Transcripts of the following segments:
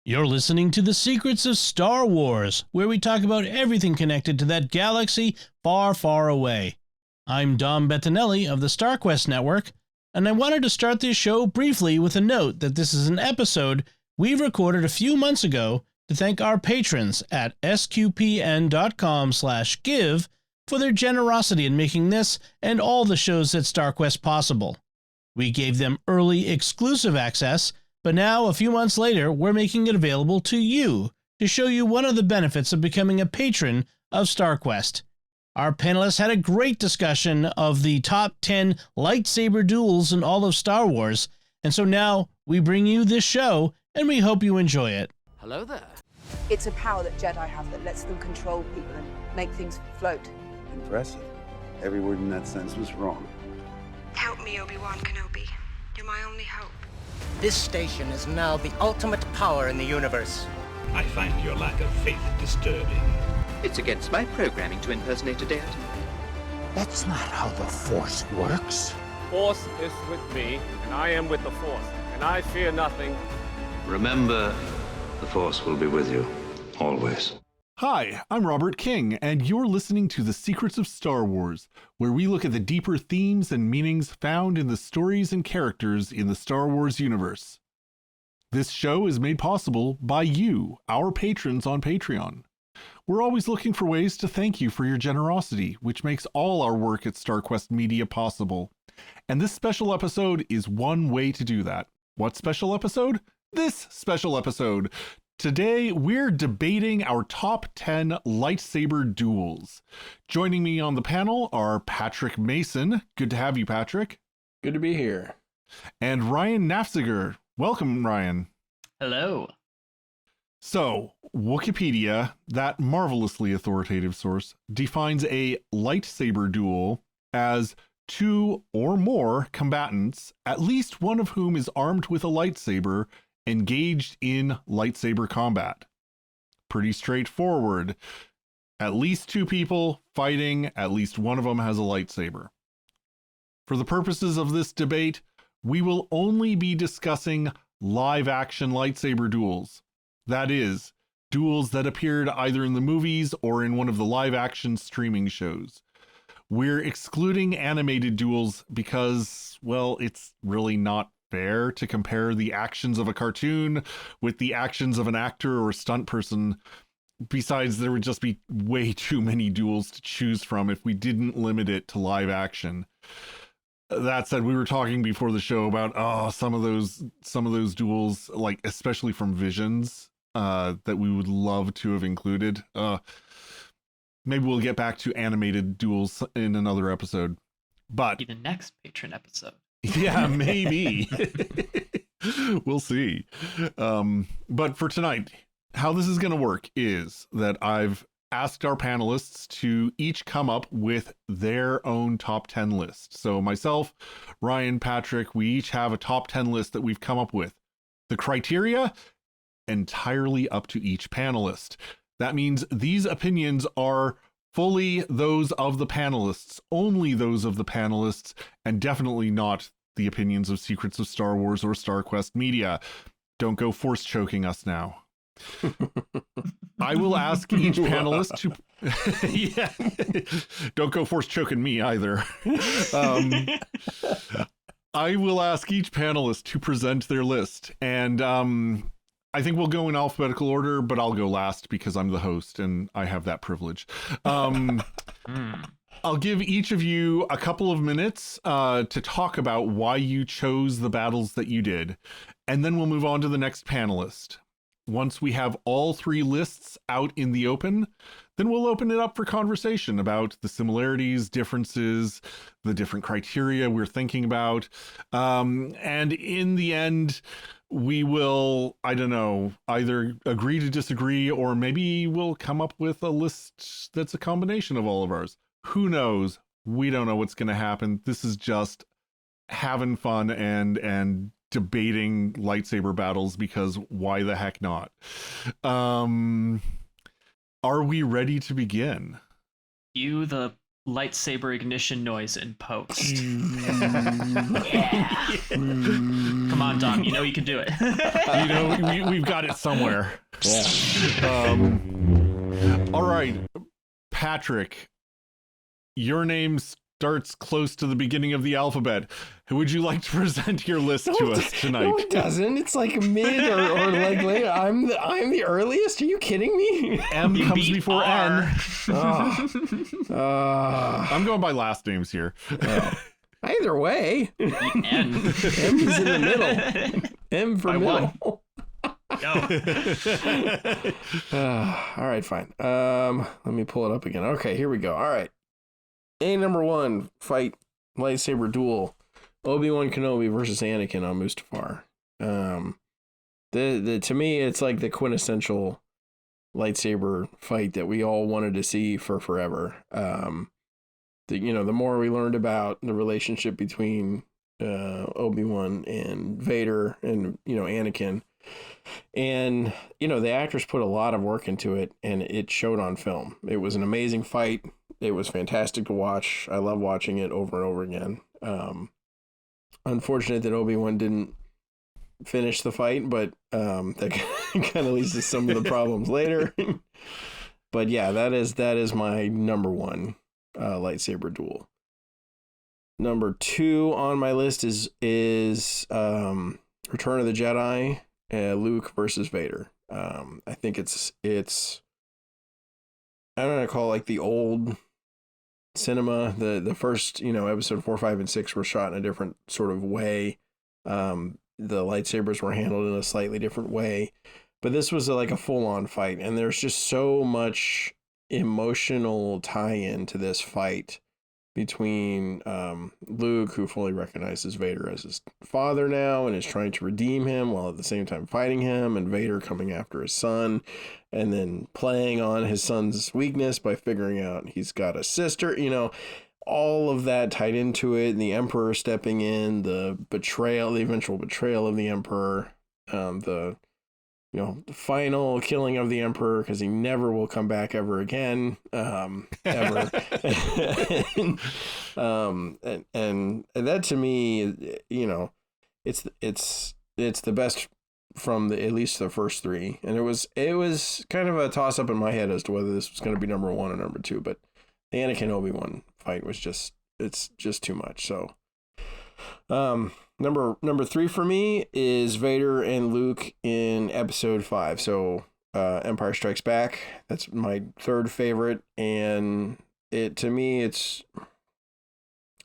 You're listening to The Secrets of Star Wars, where we talk about everything connected to that galaxy far, far away. I'm Dom Bettinelli of the StarQuest Network, and I wanted to start this show briefly with a note that this is an episode we recorded a few months ago to thank our patrons at sqpn.com/give for their generosity in making this and all the shows at StarQuest possible. We gave them early exclusive access, but now, a few months later, we're making it available to you to show you one of the benefits of becoming a patron of StarQuest. Our panelists had a great discussion of the top 10 lightsaber duels in all of Star Wars, and so now we bring you this show, and we hope you enjoy it. Hello there. It's a power that Jedi have that lets them control people and make things float. Impressive. Every word in that sentence was wrong. Help me, Obi-Wan Kenobi. You're my only hope. This station is now the ultimate power in the universe. I find your lack of faith disturbing. It's against my programming to impersonate a deity. That's not how the Force works. Force is with me, and I am with the Force, and I fear nothing. Remember, the Force will be with you, always. Hi, I'm Robert King, and you're listening to The Secrets of Star Wars, where we look at the deeper themes and meanings found in the stories and characters in the Star Wars universe. This show is made possible by you, our patrons on Patreon. We're always looking for ways to thank you for your generosity, which makes all our work at StarQuest Media possible. And this special episode is one way to do that. What special episode? This special episode. Today, we're debating our top 10 lightsaber duels. Joining me on the panel are Patrick Mason. Good to have you, Patrick. Good to be here. And Ryan Nafziger. Welcome, Ryan. Hello. So, Wikipedia, that marvelously authoritative source, defines a lightsaber duel as two or more combatants, at least one of whom is armed with a lightsaber, engaged in lightsaber combat. Pretty straightforward. At least two people fighting, at least one of them has a lightsaber. For the purposes of this debate, we will only be discussing live-action lightsaber duels. That is, duels that appeared either in the movies or in one of the live-action streaming shows. We're excluding animated duels because, well, it's really not fair to compare the actions of a cartoon with the actions of an actor or stunt person. Besides, there would just be way too many duels to choose from if we didn't limit it to live action. That said, we were talking before the show about some of those duels, like especially from Visions, that we would love to have included. Maybe we'll get back to animated duels in another episode. But Be the next patron episode. Yeah, maybe. We'll see. But for tonight, how this is going to work is that I've asked our panelists to each come up with their own top 10 list. So myself, Ryan, Patrick, we each have a top 10 list that we've come up with. The criteria, entirely up to each panelist. That means these opinions are fully those of the panelists, only those of the panelists, and definitely not the opinions of Secrets of Star Wars or StarQuest Media. Don't go force choking us now. I will ask each panelist to... Yeah. Don't go force choking me either. I will ask each panelist to present their list, and I think we'll go in alphabetical order, but I'll go last because I'm the host and I have that privilege. I'll give each of you a couple of minutes to talk about why you chose the battles that you did, and then we'll move on to the next panelist. Once we have all three lists out in the open, then we'll open it up for conversation about the similarities, differences, the different criteria we're thinking about. And in the end, we will, I don't know, either agree to disagree, or maybe we'll come up with a list that's a combination of all of ours. Who knows? We don't know what's going to happen. This is just having fun and debating lightsaber battles, because why the heck not? Are we ready to begin? Cue the lightsaber ignition noise in post. Yeah. Come on, Dom. You know you can do it. We've got it somewhere. Yeah. All right, Patrick, your name starts close to the beginning of the alphabet. Would you like to present your list to us tonight? No, it doesn't. It's like mid or like later. I'm the earliest. Are you kidding me? M comes before N. I'm going by last names here. Either way. N. M is in the middle. M for middle. No. All right, fine. Let me pull it up again. Okay, here we go. All right. Number 1 fight, lightsaber duel, Obi-Wan Kenobi versus Anakin on Mustafar. To me, it's like the quintessential lightsaber fight that we all wanted to see for forever. The more we learned about the relationship between Obi-Wan and Vader and Anakin, and the actors put a lot of work into it, and it showed on film. It was an amazing fight. It was fantastic to watch. I love watching it over and over again. Unfortunate that Obi-Wan didn't finish the fight, but that kind of leads to some of the problems later. But yeah, that is my number 1 lightsaber duel. Number 2 on my list is Return of the Jedi, Luke versus Vader. I think it's I don't know, call it like the old cinema. The first, episode 4, 5, and 6 were shot in a different sort of way. The lightsabers were handled in a slightly different way, but this was like a full-on fight, and there's just so much emotional tie-in to this fight between Luke, who fully recognizes Vader as his father now and is trying to redeem him while at the same time fighting him, and Vader coming after his son and then playing on his son's weakness by figuring out he's got a sister, all of that tied into it, and the Emperor stepping in, the eventual betrayal of the Emperor, the final killing of the Emperor, because he never will come back ever again, ever. and that to me, it's the best from at least the first 3. And it was kind of a toss up in my head as to whether this was going to be number 1 or number 2, but the Anakin Obi-Wan fight was it's just too much. So, number 3 for me is Vader and Luke in episode 5. So, Empire Strikes Back. That's my 3rd favorite. And to me, it's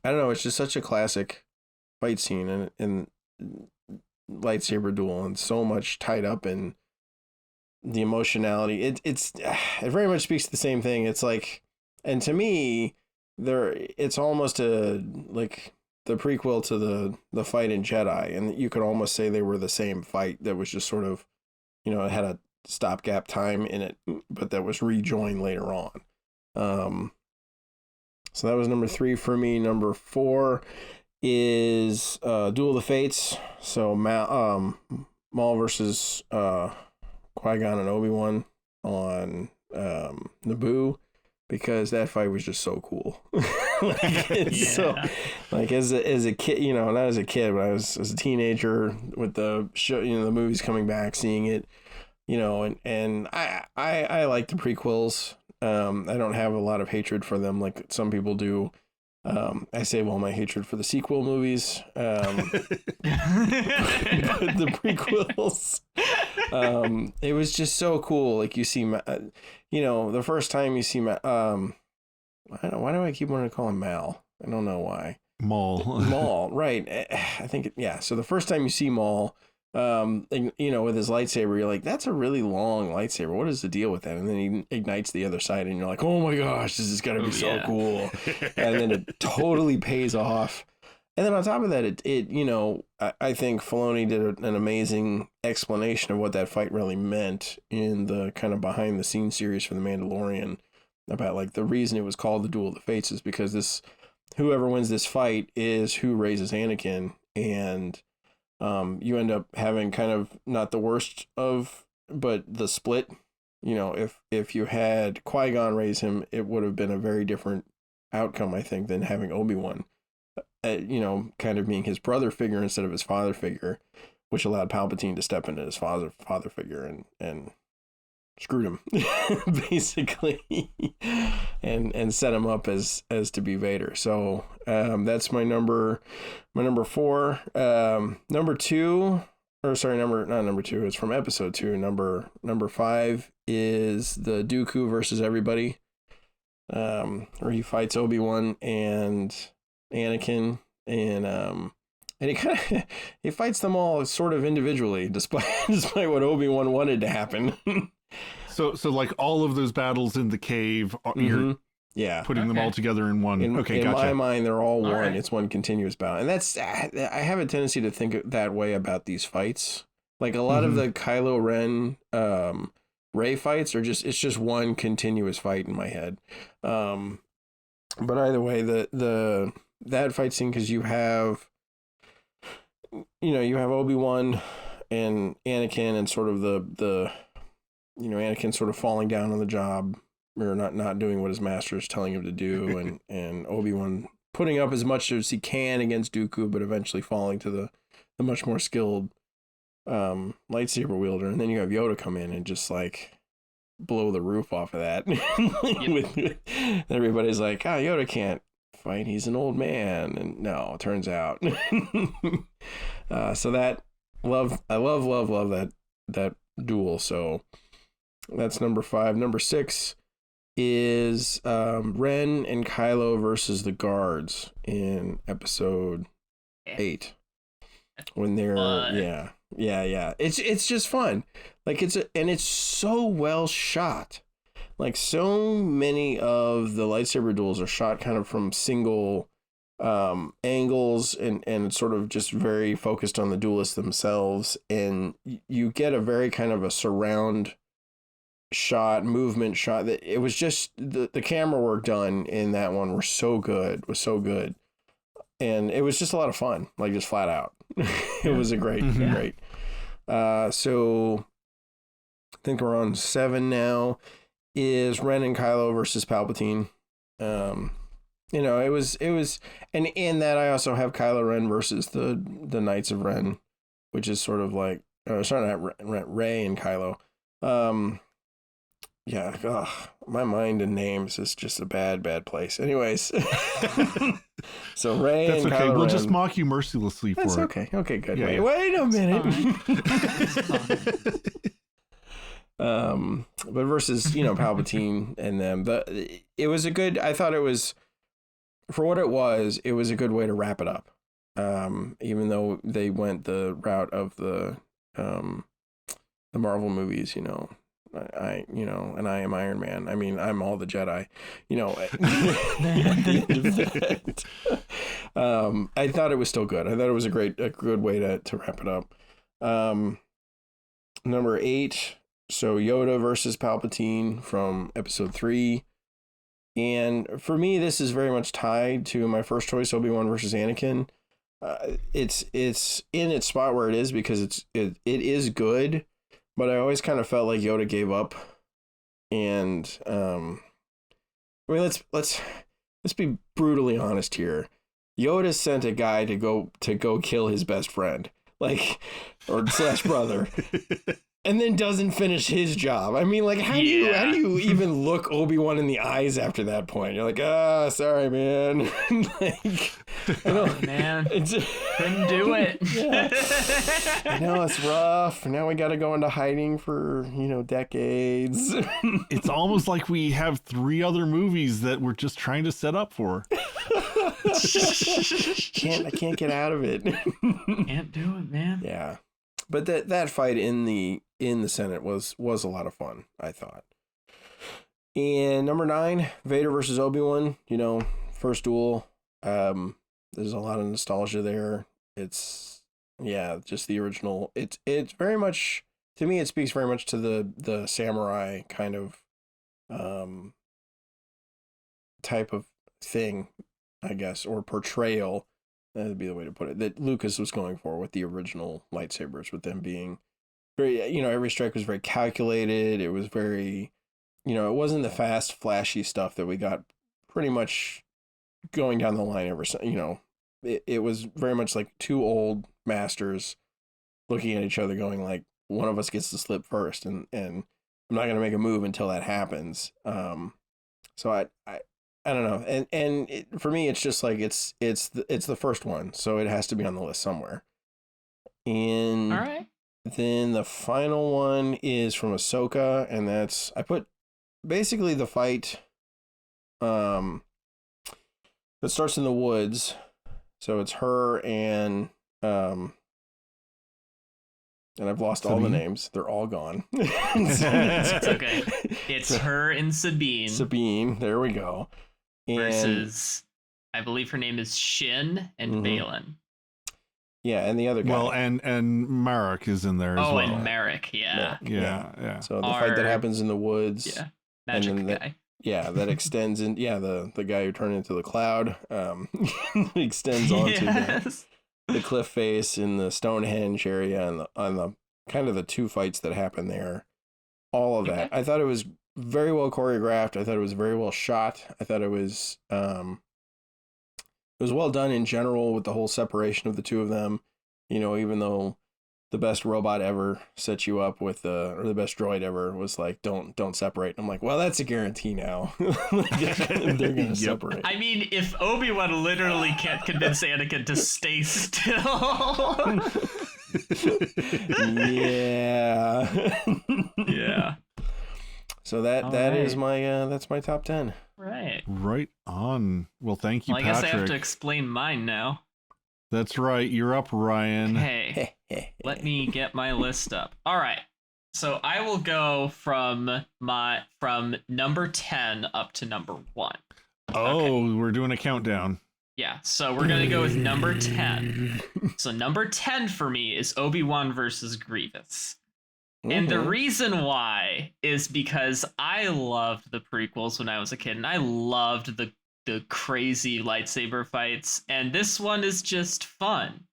just such a classic fight scene and lightsaber duel, and so much tied up in the emotionality. It very much speaks to the same thing. It's like, and to me, it's almost like the prequel to the fight in Jedi, and you could almost say they were the same fight that was just sort of, it had a stopgap time in it, but that was rejoined later on. So that was number 3 for me. Number 4 is Duel of the Fates. So Maul versus Qui-Gon and Obi-Wan on Naboo, because that fight was just so cool. So, like, as a kid, not as a kid, but as a teenager with the show, the movies coming back, seeing it, and I like the prequels. I don't have a lot of hatred for them like some people do. I save all my hatred for the sequel movies. But the prequels, it was just so cool. Like, you see, the first time you see, why do I keep wanting to call him Mal? I don't know why. Maul, right. I think, so the first time you see Maul, with his lightsaber, you're like, that's a really long lightsaber. What is the deal with that? And then he ignites the other side, and you're like, oh my gosh, this is going to be so cool. And then it totally pays off. And then on top of that, I think Filoni did an amazing explanation of what that fight really meant in the kind of behind the scenes series for The Mandalorian, about like the reason it was called the Duel of the Fates is because whoever wins this fight is who raises Anakin. And you end up having kind of not the worst but the split. If you had Qui-Gon raise him, it would have been a very different outcome, I think, than having Obi-Wan, kind of being his brother figure instead of his father figure, which allowed Palpatine to step into his father figure and screwed him basically, and set him up as to be Vader. So that's my number 4. Number 2, or sorry, not number 2. It's from episode 2. Number 5 is the Dooku versus everybody, where he fights Obi-Wan and Anakin, and he fights them all sort of individually, despite what Obi-Wan wanted to happen. So like all of those battles in the cave, you're putting them all together in one. In gotcha. my mind, they're all one. Right. It's one continuous battle, and that's I have a tendency to think that way about these fights. Like a lot of the Kylo Ren, Rey fights are just one continuous fight in my head. But either way, that fight scene, because you have Obi-Wan and Anakin, and sort of the Anakin sort of falling down on the job, or not doing what his master is telling him to do, and Obi-Wan putting up as much as he can against Dooku, but eventually falling to the much more skilled lightsaber wielder. And then you have Yoda come in and just like blow the roof off of that. Everybody's like, Yoda can't fight, he's an old man. And no, it turns out. So I love that duel. So that's number 5. Number 6 is Ren and Kylo versus the guards in episode 8. When they're it's just fun. Like it's so well shot. Like so many of the lightsaber duels are shot kind of from single angles and sort of just very focused on the duelists themselves, and you get a very kind of a surround movement shot that it was just the camera work done in that one was so good, and it was just a lot of fun, like just flat out. It was a great. So I think we're on 7 now, is Ren and Kylo versus Palpatine. It was, and in that I also have Kylo Ren versus the Knights of Ren, which is sort of like, Rey and Kylo. My mind and names is just a bad place. Anyways, so Rey and okay. Kylo We'll Ren. just mock you mercilessly for it. Okay, good. Yeah, Wait a minute. But versus Palpatine and them, it was a good. I thought it was, for what it was a good way to wrap it up. Even though they went the route of the Marvel movies, I and I am Iron Man. I mean, I'm all the Jedi, I thought it was still good. I thought it was a good way to wrap it up. Number 8. So Yoda versus Palpatine from episode 3. And for me, this is very much tied to my first choice, Obi-Wan versus Anakin. It's in its spot where it is because it is good, but I always kind of felt like Yoda gave up. And let's be brutally honest here. Yoda sent a guy to go kill his best friend, or / brother. And then doesn't finish his job. I mean, like, how do you even look Obi-Wan in the eyes after that point? You're like, sorry, man. Man, couldn't do it. Yeah. I know it's rough. Now we got to go into hiding for decades. It's almost like we have 3 other movies that we're just trying to set up for. I can't get out of it. Can't do it, man. Yeah. But that fight in the Senate was a lot of fun, I thought. And number 9, Vader versus Obi-Wan, first duel. There's a lot of nostalgia there. It's just the original. It's very much, to me, it speaks very much to the samurai kind of type of thing, I guess, or portrayal. That'd be the way to put it, that Lucas was going for with the original lightsabers, with them being very, every strike was very calculated. It was very, it wasn't the fast, flashy stuff that we got pretty much going down the line ever since. It was very much like two old masters looking at each other, going like, one of us gets to slip first, and I'm not gonna make a move until that happens. So I don't know, and for me, it's just like it's the first one, so it has to be on the list somewhere. And All right. then the final one is from Ahsoka, and I put basically the fight that starts in the woods. So it's her and I've lost all the names. They're all gone. It's okay. It's her and Sabine. Sabine, there we go. Versus, I believe her name is Shin and Balin. Yeah, and the other guy. Well, and Marek is in there as well. Oh, and Marek, yeah. Yeah. So the fight that happens in the woods. Yeah, magic guy. That extends in. Yeah, the guy who turned into the cloud extends onto the cliff face in the Stonehenge area, and on the kind of the two fights that happen there. All of that. I thought it was very well choreographed. I thought it was very well shot. I thought it was well done in general with the whole separation of the two of them. Even though the best robot ever set you up with or the best droid ever was like, don't separate. I'm like, well, that's a guarantee now. They're gonna separate. I mean, if Obi-Wan literally can't convince Anakin to stay still. Yeah. So that is my that's my top 10. Right on. Well, thank you, Patrick. I guess I have to Patrick. explain mine now. That's right. You're up, Ryan. Hey, let me get my list up. All right. So I will go from number 10 up to number 1. Oh, we're doing a countdown. Yeah, so we're going to go with number 10. So number 10 for me is Obi-Wan versus Grievous. And the reason why is because I loved the prequels when I was a kid, and I loved the crazy lightsaber fights, and this one is just fun.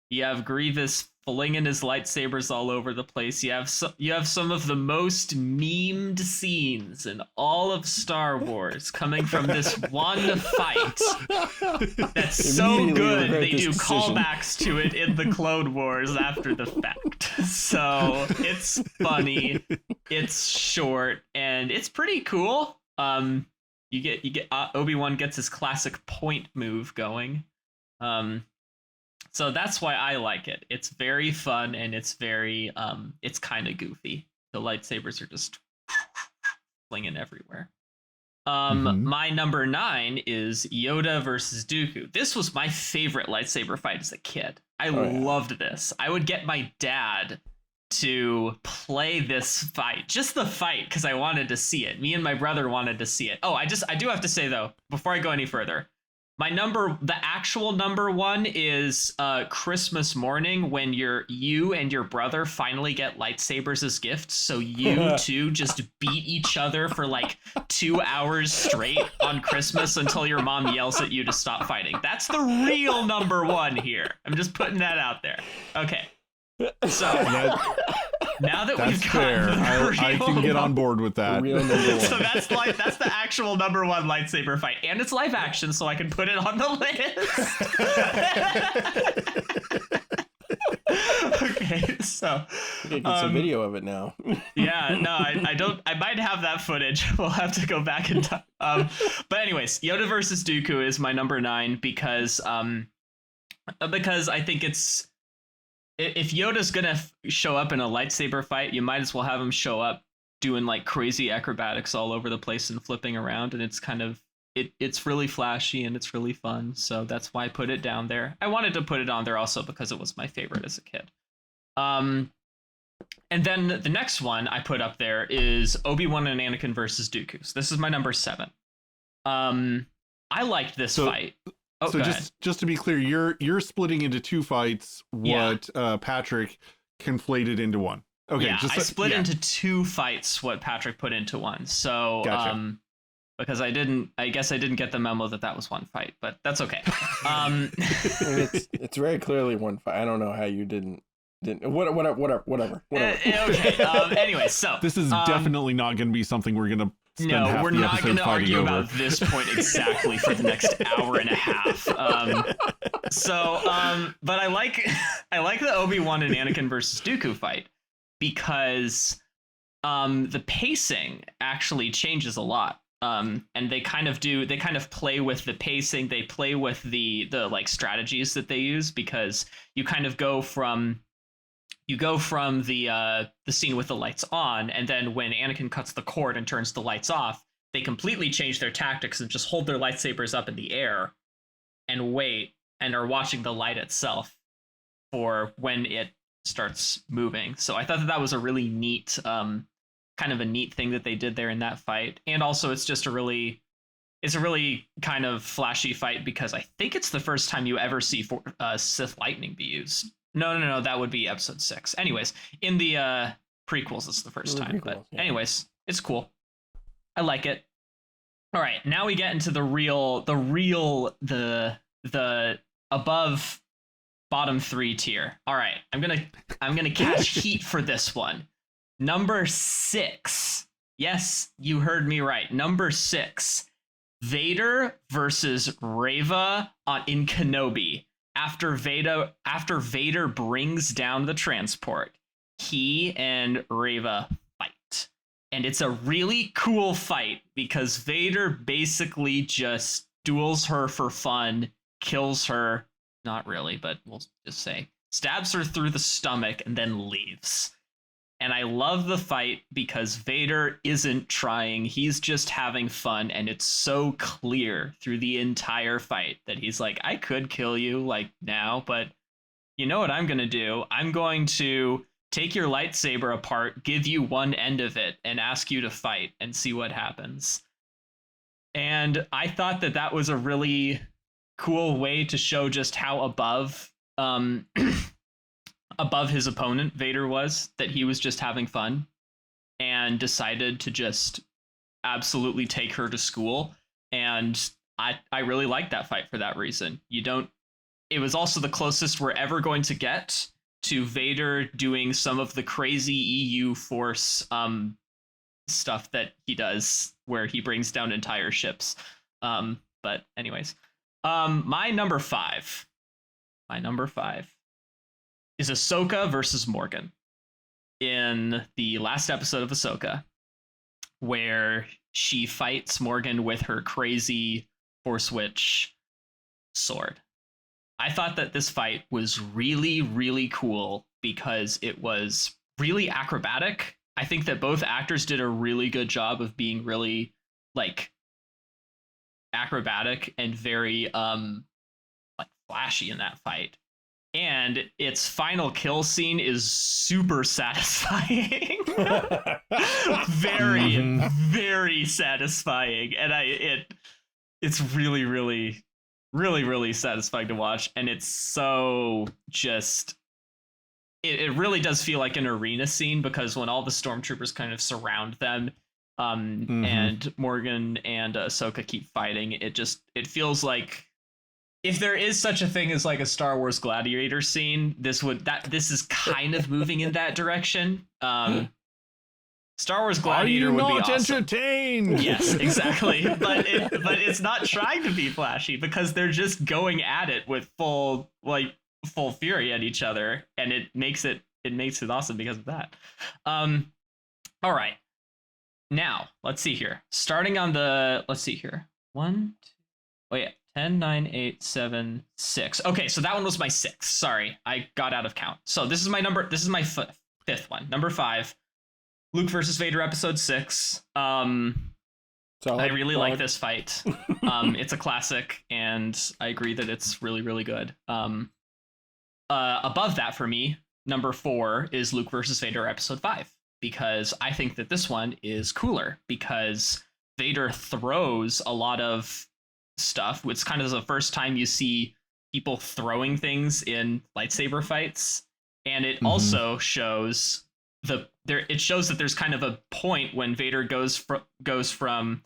You have Grievous flinging his lightsabers all over the place. You have some of the most memed scenes in all of Star Wars coming from this one fight. That's so good. They do callbacks to it in the Clone Wars after the fact. So it's funny, it's short, and it's pretty cool. You get Obi-Wan gets his classic point move going. So that's why I like it. It's very fun, and it's very it's kind of goofy. The lightsabers are just flinging everywhere. My number 9 is Yoda versus Dooku. This was my favorite lightsaber fight as a kid. I loved this. I would get my dad to play this fight, just the fight, because I wanted to see it. Me and my brother wanted to see it. Oh, I do have to say though, before I go any further, the actual number 1 is Christmas morning, when you and your brother finally get lightsabers as gifts. So you two just beat each other for like 2 hours straight on Christmas until your mom yells at you to stop fighting. That's the real number 1 here. I'm just putting that out there. Okay. So now that we've got fair. I can get on board with that. So that's the actual number 1 lightsaber fight, and it's live action, so I can put it on the list. Okay, so you can get some video of it now. Yeah, no, I don't. I might have that footage. We'll have to go back and but anyways, Yoda versus Dooku is my number 9 because I think it's. If Yoda's gonna show up in a lightsaber fight, you might as well have him show up doing like crazy acrobatics all over the place and flipping around, and it's kind of it's really flashy and it's really fun. So that's why I put it down there. I wanted to put it on there also because it was my favorite as a kid. And then the next one I put up there is Obi-Wan and Anakin versus Dooku. So this is my number 7. I liked this fight. Oh, so just to be clear, you're splitting into 2 fights what Patrick conflated into one. Okay, yeah, I split into 2 fights what Patrick put into one. So gotcha. Because I guess I didn't get the memo that was one fight, but that's okay. It's very clearly one fight. I don't know how you didn't whatever. Okay. Anyway, so this is definitely not going to be something we're going to spend half we're the not episode going to fighting argue over. about this point exactly for the next hour and a half. But I like the Obi-Wan and Anakin versus Dooku fight because the pacing actually changes a lot. And they kind of play with the pacing. They play with the like strategies that they use, because you kind of go from the scene with the lights on, and then when Anakin cuts the cord and turns the lights off, they completely change their tactics and just hold their lightsabers up in the air and wait, and are watching the light itself for when it starts moving. So I thought that was a really neat kind of a neat thing that they did there in that fight. And also it's a really kind of flashy fight, because I think it's the first time you ever see Sith lightning be used. No, that would be episode 6. Anyways, in the prequels, it's the first time. But anyways, it's cool. I like it. All right, now we get into the above bottom 3 tier. All right, I'm gonna catch heat for this one. Number 6. Yes, you heard me right. Number 6. Vader versus Reva in Kenobi. After Vader brings down the transport, he and Reva fight. And it's a really cool fight because Vader basically just duels her for fun, kills her, not really, but we'll just say, stabs her through the stomach and then leaves. And I love the fight because Vader isn't trying. He's just having fun. And it's so clear through the entire fight that he's like, I could kill you like now, but you know what I'm going to do? I'm going to take your lightsaber apart, give you one end of it, and ask you to fight and see what happens. And I thought that was a really cool way to show just how above his opponent Vader was, that he was just having fun and decided to just absolutely take her to school. And I really liked that fight for that reason. It was also the closest we're ever going to get to Vader doing some of the crazy EU Force stuff that he does, where he brings down entire ships. But anyways, my number 5 is Ahsoka versus Morgan in the last episode of Ahsoka, where she fights Morgan with her crazy Force Witch sword. I thought that this fight was really, really cool because it was really acrobatic. I think that both actors did a really good job of being really like acrobatic and very like flashy in that fight. And its final kill scene is super satisfying. Very, very satisfying. And it's really, really, really, really satisfying to watch. And it's so just, it really does feel like an arena scene, because when all the stormtroopers kind of surround them, and Morgan and Ahsoka keep fighting, it feels like, if there is such a thing as like a Star Wars Gladiator scene, this is kind of moving in that direction. Star Wars Gladiator would be awesome. Entertained? Yes, exactly. but it's not trying to be flashy, because they're just going at it with full fury at each other, and it makes it awesome because of that. All right. Now, let's see here. Starting on let's see here. 1, 2, oh yeah. 10, 9, 8, 7, 6. Okay, so that one was my 6. Sorry, I got out of count. So this is my fifth one. Number 5, Luke versus Vader, episode 6. I really like this fight. It's a classic, and I agree that it's really, really good. Above that for me, number 4 is Luke versus Vader, episode 5, because I think that this one is cooler, because Vader throws a lot of stuff. It's kind of the first time you see people throwing things in lightsaber fights, and it also shows that there's kind of a point when Vader goes from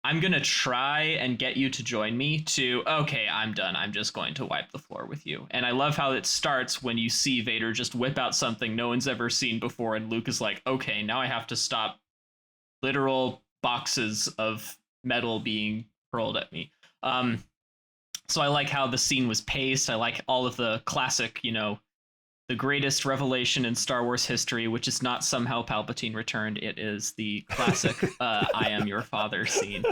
I'm gonna try and get you to join me to okay, I'm done, I'm just going to wipe the floor with you. And I love how it starts when you see Vader just whip out something no one's ever seen before, and Luke is like, okay, now I have to stop literal boxes of metal being hurled at me. So I like how the scene was paced. I like all of the classic, the greatest revelation in Star Wars history, which is not somehow Palpatine returned. It is the classic "I am your father" scene.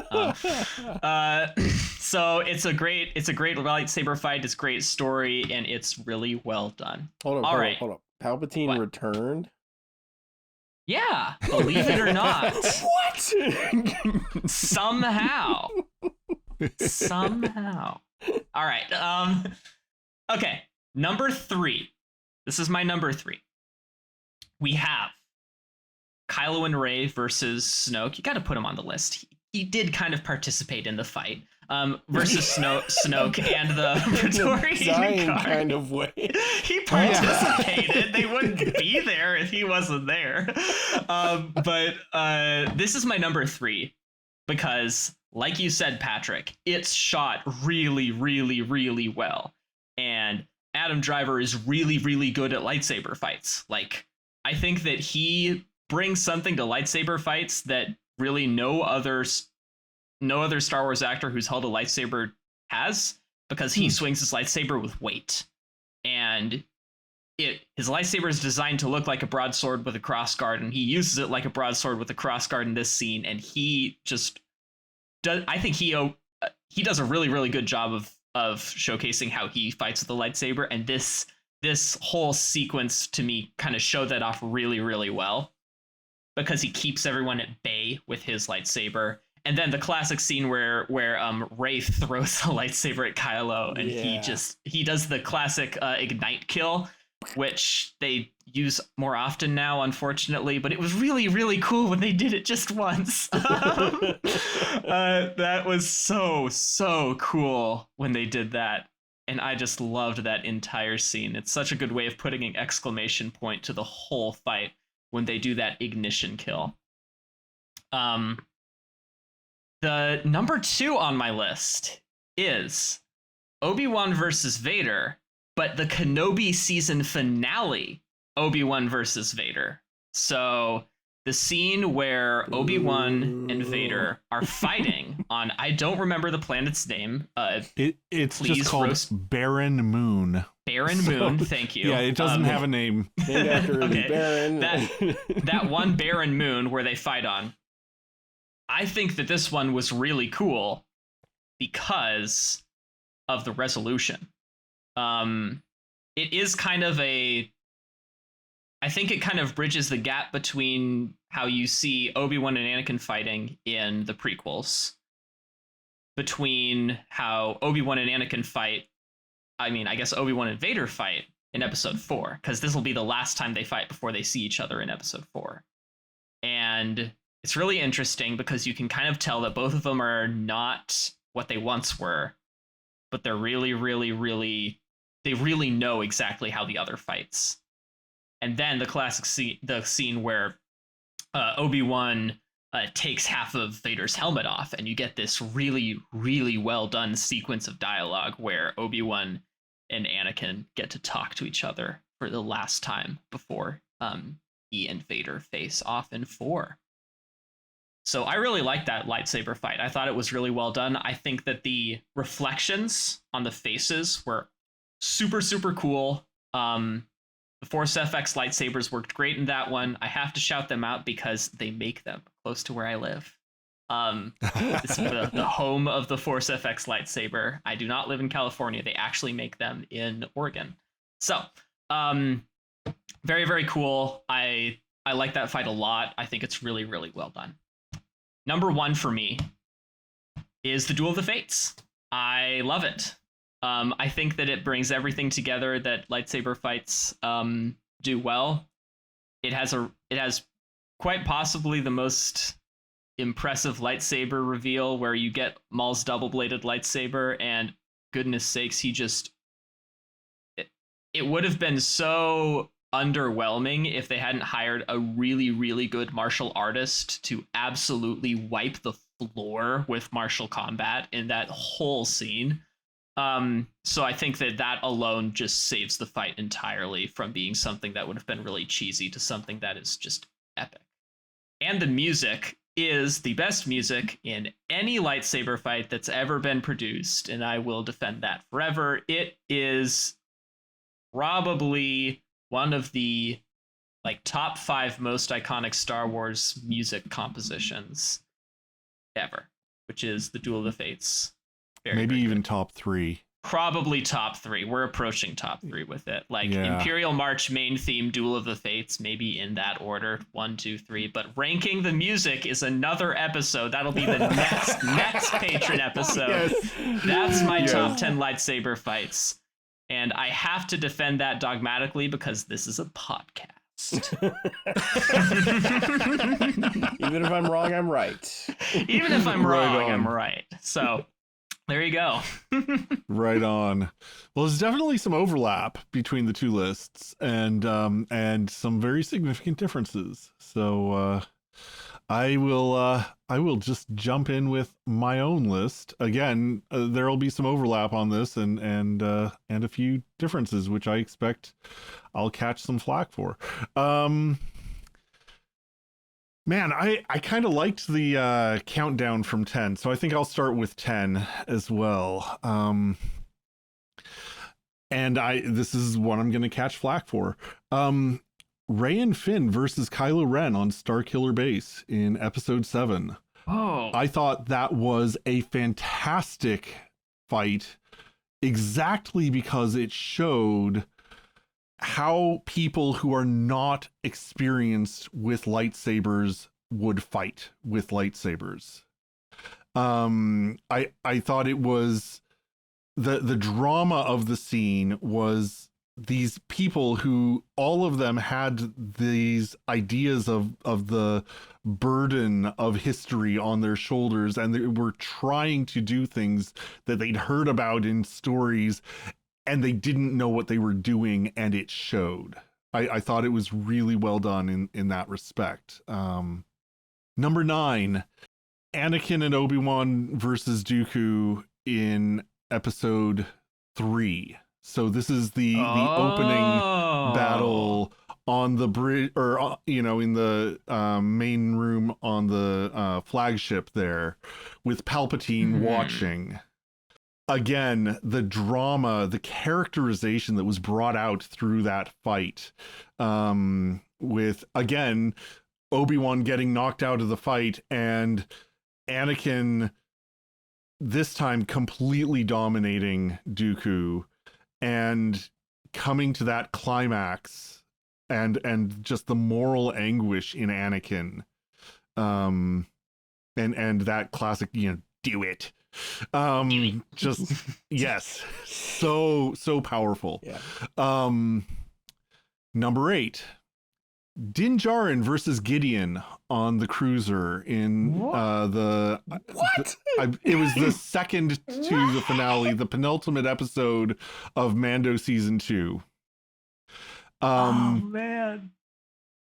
So it's a great lightsaber fight. It's a great story, and it's really well done. Hold up. Palpatine returned? Yeah, believe it or not. What? Somehow. All right. Okay. Number 3. This is my number 3. We have Kylo and Rey versus Snoke. You got to put him on the list. He did kind of participate in the fight. Versus Snoke and the Praetorian Guard. Kind of way. He participated. They wouldn't be there if he wasn't there. But this is my number 3 because, like you said, Patrick, it's shot really, really, really well. And Adam Driver is really, really good at lightsaber fights. Like, I think that he brings something to lightsaber fights that really no other Star Wars actor who's held a lightsaber has, because he swings his lightsaber with weight. And his lightsaber is designed to look like a broadsword with a crossguard, and he uses it like a broadsword with a crossguard in this scene, and he just does. I think he does a really, really good job of showcasing how he fights with the lightsaber, and this whole sequence to me kind of showed that off really, really well, because he keeps everyone at bay with his lightsaber. And then the classic scene where Rey throws a lightsaber at Kylo, and he does the classic ignite kill, which they use more often now, unfortunately. But it was really, really cool when they did it just once. That was so cool when they did that, and I just loved that entire scene. It's such a good way of putting an exclamation point to the whole fight when they do that ignition kill. The number 2 on my list is Obi-Wan versus Vader, but the Kenobi season finale, Obi-Wan versus Vader. So the scene where Obi-Wan and Vader are fighting on, I don't remember the planet's name. It's just called Barren Moon. Barren Moon, thank you. Yeah, it doesn't have a name. Named after Baron. That one Barren Moon where they fight on. I think that this one was really cool because of the resolution. It is kind of I think it kind of bridges the gap between how you see Obi-Wan and Anakin fighting in the prequels, between how Obi-Wan and Anakin fight, I guess Obi-Wan and Vader fight in episode 4, because this will be the last time they fight before they see each other in episode 4. And it's really interesting because you can kind of tell that both of them are not what they once were, but they're really, really, really, they really know exactly how the other fights. And then the classic scene where Obi-Wan takes half of Vader's helmet off, and you get this really, really well done sequence of dialogue where Obi-Wan and Anakin get to talk to each other for the last time before he and Vader face off in 4. So I really liked that lightsaber fight. I thought it was really well done. I think that the reflections on the faces were super, super cool. The Force FX lightsabers worked great in that one. I have to shout them out because they make them close to where I live. It's the home of the Force FX lightsaber. I do not live in California. They actually make them in Oregon. So, very, very cool. I like that fight a lot. I think it's really, really well done. Number 1 for me is the Duel of the Fates. I love it. I think that it brings everything together that lightsaber fights do well. It has quite possibly the most impressive lightsaber reveal, where you get Maul's double-bladed lightsaber, and goodness sakes, it would have been so underwhelming if they hadn't hired a really, really good martial artist to absolutely wipe the floor with martial combat in that whole scene. So I think that alone just saves the fight entirely from being something that would have been really cheesy to something that is just epic. And the music is the best music in any lightsaber fight that's ever been produced, and I will defend that forever. It is probably one of the top 5 most iconic Star Wars music compositions ever, which is the Duel of the Fates. Maybe even top 3. Probably top 3. We're approaching top 3 with it. Imperial March, main theme, Duel of the Fates, maybe in that order, 1, 2, 3. But ranking the music is another episode. That'll be the next patron episode. Yes. That's my top 10 lightsaber fights. And I have to defend that dogmatically because this is a podcast. Even if I'm wrong, I'm right. Even if I'm wrong, I'm right. So there you go. Right on. Well, there's definitely some overlap between the two lists, and some very significant differences. So I will just jump in with my own list. Again, there'll be some overlap on this, and a few differences, which I expect I'll catch some flack for. Man, I kind of liked the countdown from 10, so I think I'll start with 10 as well. And this is what I'm going to catch flack for. Rey and Finn versus Kylo Ren on Starkiller Base in Episode 7. Oh, I thought that was a fantastic fight, exactly because it showed how people who are not experienced with lightsabers would fight with lightsabers. I thought it was the drama of the scene was these people who all of them had these ideas of the burden of history on their shoulders, and they were trying to do things that they'd heard about in stories, and they didn't know what they were doing, and it showed. I thought it was really well done in that respect. Number 9, Anakin and Obi-Wan versus Dooku in Episode 3. So this is the opening battle on the bridge, or in the main room on the flagship there, with Palpatine watching. Again, the drama, the characterization that was brought out through that fight, with, again, Obi-Wan getting knocked out of the fight and Anakin this time completely dominating Dooku and coming to that climax, and just the moral anguish in Anakin, and that classic, do it. Just yes, so powerful. Yeah. Number 8, Din Djarin versus Gideon on the cruiser in it was the second to the finale, the penultimate episode of Mando season 2. Oh man.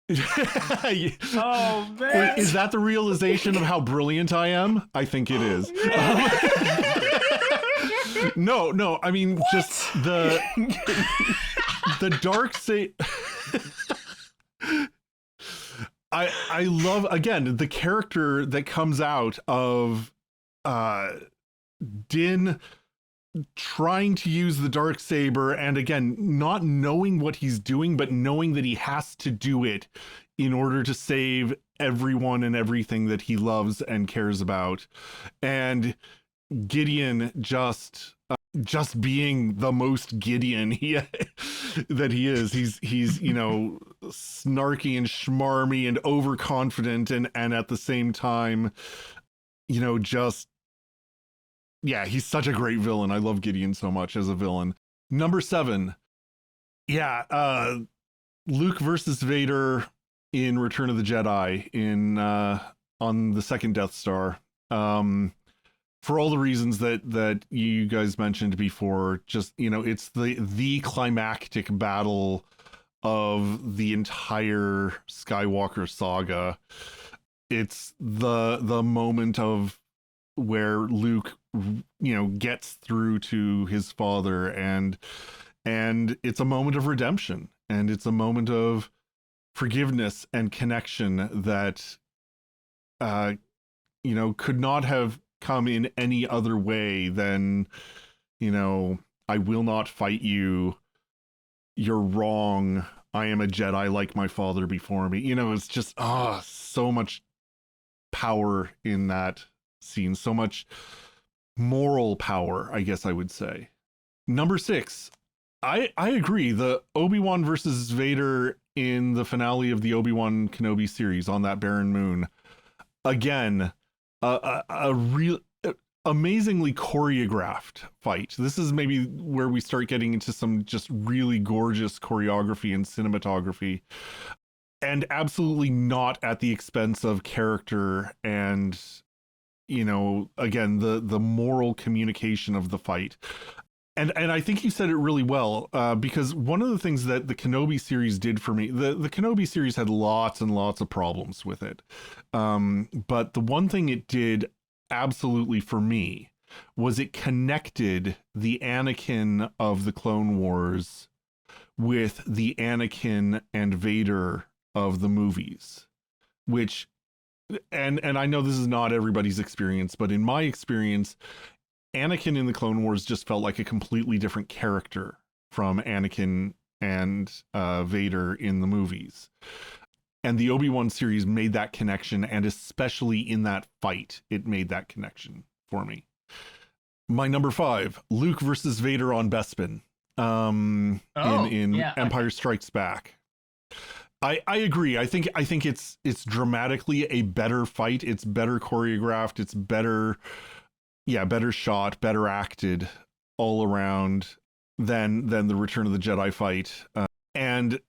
Oh man. Is that the realization of how brilliant I am? I think it is. No, I mean, just the dark side. I love, again, the character that comes out of Din trying to use the Darksaber, and again, not knowing what he's doing, but knowing that he has to do it in order to save everyone and everything that he loves and cares about. And Gideon just being the most Gideon that he is. He's snarky and schmarmy and overconfident, and at the same time, he's such a great villain. I love Gideon so much as a villain. Number 7, Luke versus Vader in Return of the Jedi on the second Death Star. For all the reasons that you guys mentioned before, just, it's the climactic battle of the entire Skywalker saga. It's the moment of where Luke, gets through to his father, and it's a moment of redemption, and it's a moment of forgiveness and connection that could not have come in any other way than, I will not fight you. You're wrong. I am a Jedi like my father before me. It's just, so much power in that scene. So much moral power, I guess I would say. Number 6, I agree. The Obi-Wan versus Vader in the finale of the Obi-Wan Kenobi series on that barren moon. Again, a real amazingly choreographed fight. This is maybe where we start getting into some just really gorgeous choreography and cinematography, and absolutely not at the expense of character and, again, the moral communication of the fight. And I think you said it really well, because one of the things that the Kenobi series did for me, the Kenobi series had lots and lots of problems with it. But the one thing it did absolutely for me was it connected the Anakin of the Clone Wars with the Anakin and Vader of the movies, which, and I know this is not everybody's experience, but in my experience, Anakin in the Clone Wars just felt like a completely different character from Anakin and Vader in the movies. And the Obi-Wan series made that connection, and especially in that fight, it made that connection for me. My number 5, Luke versus Vader on Bespin, in Empire Strikes Back. I agree. I think it's dramatically a better fight. It's better choreographed. It's better shot, better acted all around than the Return of the Jedi fight. And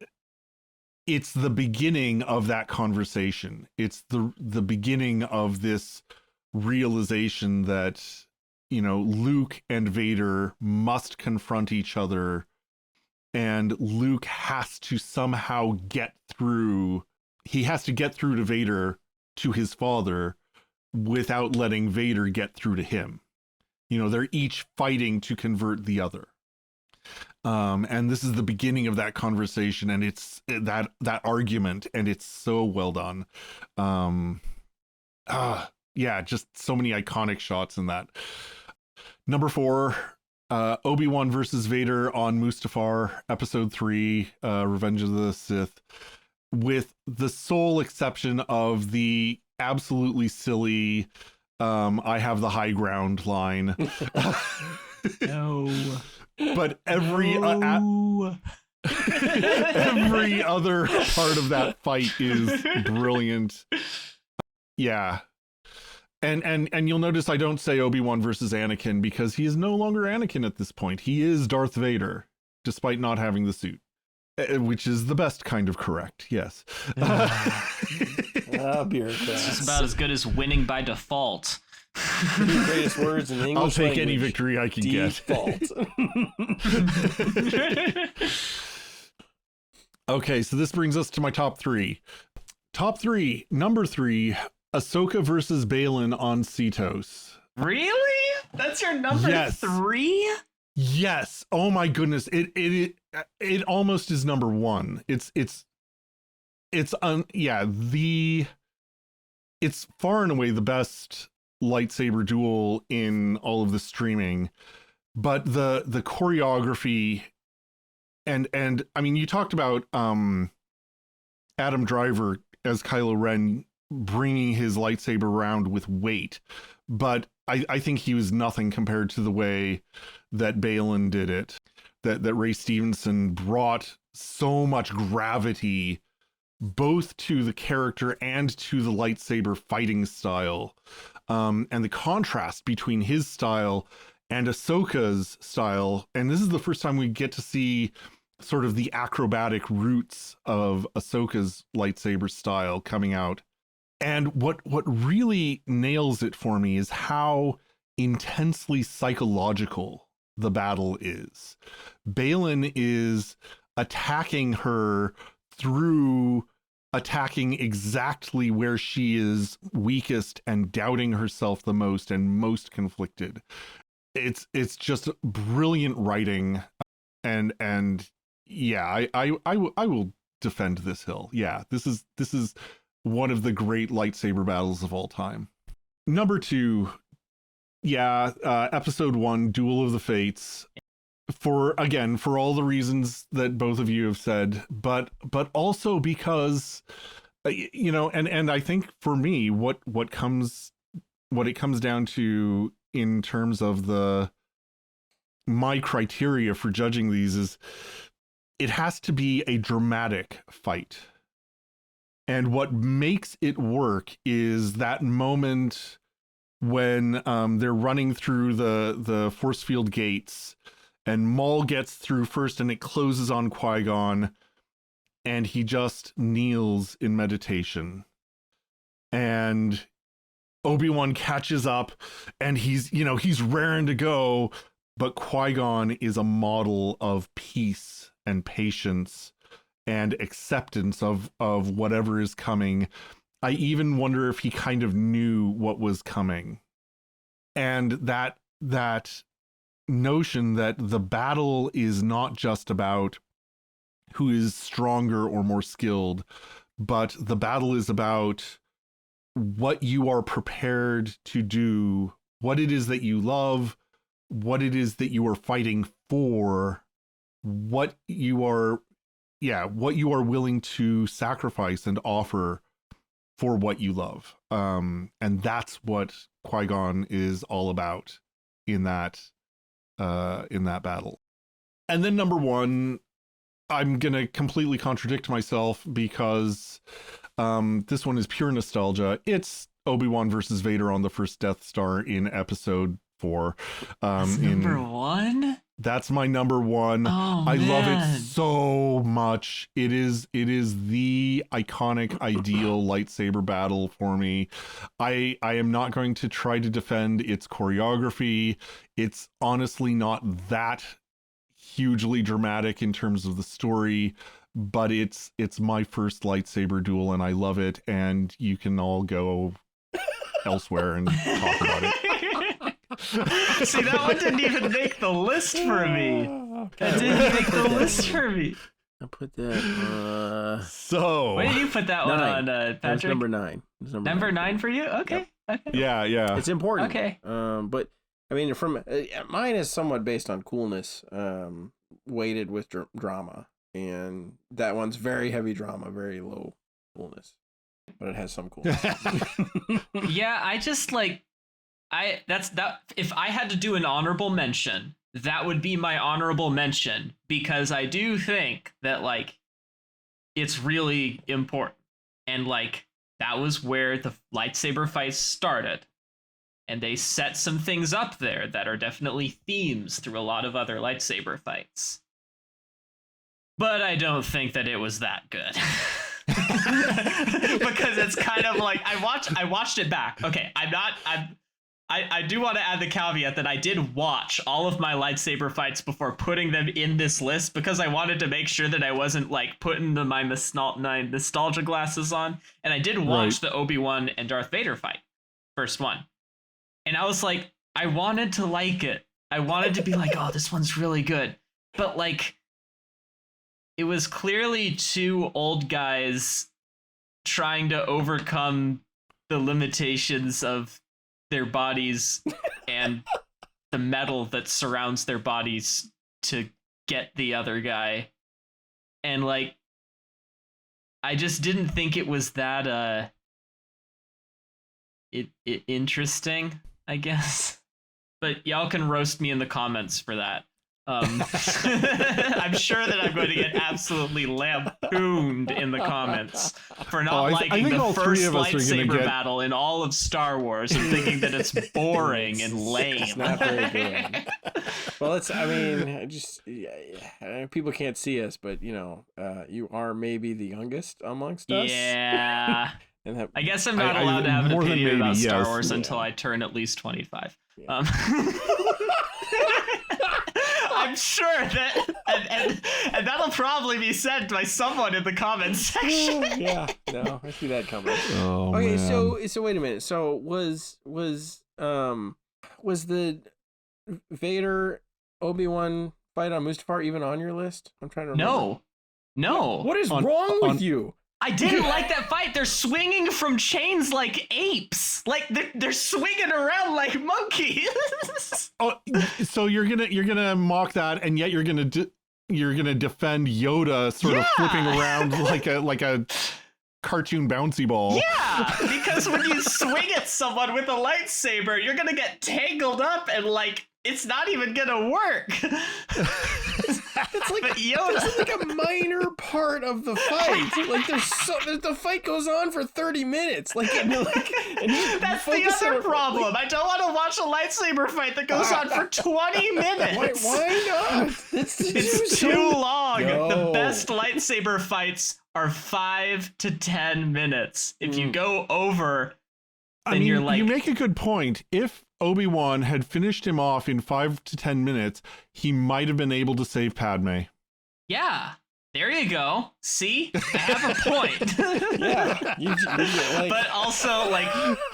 it's the beginning of that conversation. It's the beginning of this realization that, Luke and Vader must confront each other, and Luke has to somehow get through. He has to get through to Vader, to his father, without letting Vader get through to him. They're each fighting to convert the other. And this is the beginning of that conversation, and it's that argument, and it's so well done. Just so many iconic shots in that. Number 4, Obi-Wan versus Vader on Mustafar, Episode 3, Revenge of the Sith, with the sole exception of the absolutely silly I have the high ground line. No. But every every other part of that fight is brilliant. Yeah. And you'll notice I don't say Obi-Wan versus Anakin, because he is no longer Anakin at this point. He is Darth Vader, despite not having the suit, which is the best kind of correct. Yes. Bureaucrats. It's just about as good as winning by default. The greatest words in the English I'll take language. any victory I can Default. get. Okay, so this brings us to my top 3. Number 3, Ahsoka versus Baylan on Cetos. Really? That's your number 3? Yes. Oh my goodness. It almost is number 1. It's far and away the best lightsaber duel in all of the streaming, but the choreography and I mean, you talked about Adam Driver as Kylo Ren bringing his lightsaber around with weight, but I think he was nothing compared to the way that Baylan did it, that Ray Stevenson brought so much gravity both to the character and to the lightsaber fighting style, and the contrast between his style and Ahsoka's style. And this is the first time we get to see sort of the acrobatic roots of Ahsoka's lightsaber style coming out. And what really nails it for me is how intensely psychological the battle is. Baylan is attacking her through attacking exactly where she is weakest and doubting herself the most and most conflicted. It's just brilliant writing, and yeah, I will defend this hill. Yeah, this is one of the great lightsaber battles of all time. Number 2, episode 1, Duel of the Fates. For all the reasons that both of you have said, but also because, and I think for me, what it comes down to in terms of my criteria for judging these is it has to be a dramatic fight. And what makes it work is that moment when they're running through the force field gates, and Maul gets through first and it closes on Qui-Gon, and he just kneels in meditation. And Obi-Wan catches up and he's raring to go, but Qui-Gon is a model of peace and patience and acceptance of whatever is coming. I even wonder if he kind of knew what was coming. And that notion that the battle is not just about who is stronger or more skilled, but the battle is about what you are prepared to do, what it is that you love, what it is that you are fighting for, what you are willing to sacrifice and offer for what you love. And that's what Qui-Gon is all about in that battle. And then number 1, I'm gonna completely contradict myself because this one is pure nostalgia. It's Obi-Wan versus Vader on the first Death Star in episode 4. That's number 1? That's my number 1. Oh, I love it so much. It is the iconic, ideal lightsaber battle for me. I am not going to try to defend its choreography. It's honestly not that hugely dramatic in terms of the story, but it's my first lightsaber duel and I love it, and you can all go elsewhere and talk about it. See, that one didn't even make the list for me. That didn't make the list for me. I put that. So where did you put that 9. one on, Patrick? That's number 9. Number 9 for you? Okay. Yep. Okay. Yeah. It's important. Okay. But I mean, from mine is somewhat based on coolness, weighted with drama, and that one's very heavy drama, very low coolness, but it has some coolness. Yeah, I just like. If I had to do an honorable mention, that would be my honorable mention, because I do think that like it's really important, and like that was where the lightsaber fights started, and they set some things up there that are definitely themes through a lot of other lightsaber fights. But I don't think that it was that good. Because it's kind of like I watched it back. Okay, I do want to add the caveat that I did watch all of my lightsaber fights before putting them in this list, because I wanted to make sure that I wasn't like putting my nostalgia glasses on. And I did watch the Obi-Wan and Darth Vader fight, first one. And I was like, I wanted to like it. I wanted to be like, oh, this one's really good. But like, it was clearly 2 old guys trying to overcome the limitations of their bodies and the metal that surrounds their bodies to get the other guy. And like, I just didn't think it was that interesting, I guess. But y'all can roast me in the comments for that. I'm sure that I'm going to get absolutely lampooned in the comments for not liking the first lightsaber battle in all of Star Wars and thinking that it's boring and lame. It's not very good. Well, people can't see us, but you are maybe the youngest amongst us. Yeah. I guess I'm not allowed to have an opinion about Star Wars until I turn at least 25. Yeah. I'm sure that, and that'll probably be said by someone in the comments section. Yeah, no, I see that coming. Oh, okay, man. so wait a minute. So was the Vader Obi-Wan fight on Mustafar even on your list? I'm trying to remember. No. What is wrong with you? I didn't like that fight. They're swinging from chains like apes. Like they're swinging around like monkeys. Oh, so you're gonna mock that, and yet you're gonna defend Yoda sort of flipping around like a cartoon bouncy ball. Yeah, because when you swing at someone with a lightsaber, you're gonna get tangled up and like it's not even gonna work. It's like Yoda. It's like a minor part of the fight. Like the fight goes on for 30 minutes. Like, and that's the other problem. I don't want to watch a lightsaber fight that goes on for 20 minutes. Why not? It's too long. No. The best lightsaber fights are 5 to 10 minutes. If you go over, then you're like... You make a good point. If Obi-Wan had finished him off in 5 to 10 minutes, he might have been able to save Padme. Yeah, there you go. See? I have a point. Yeah. But also, like,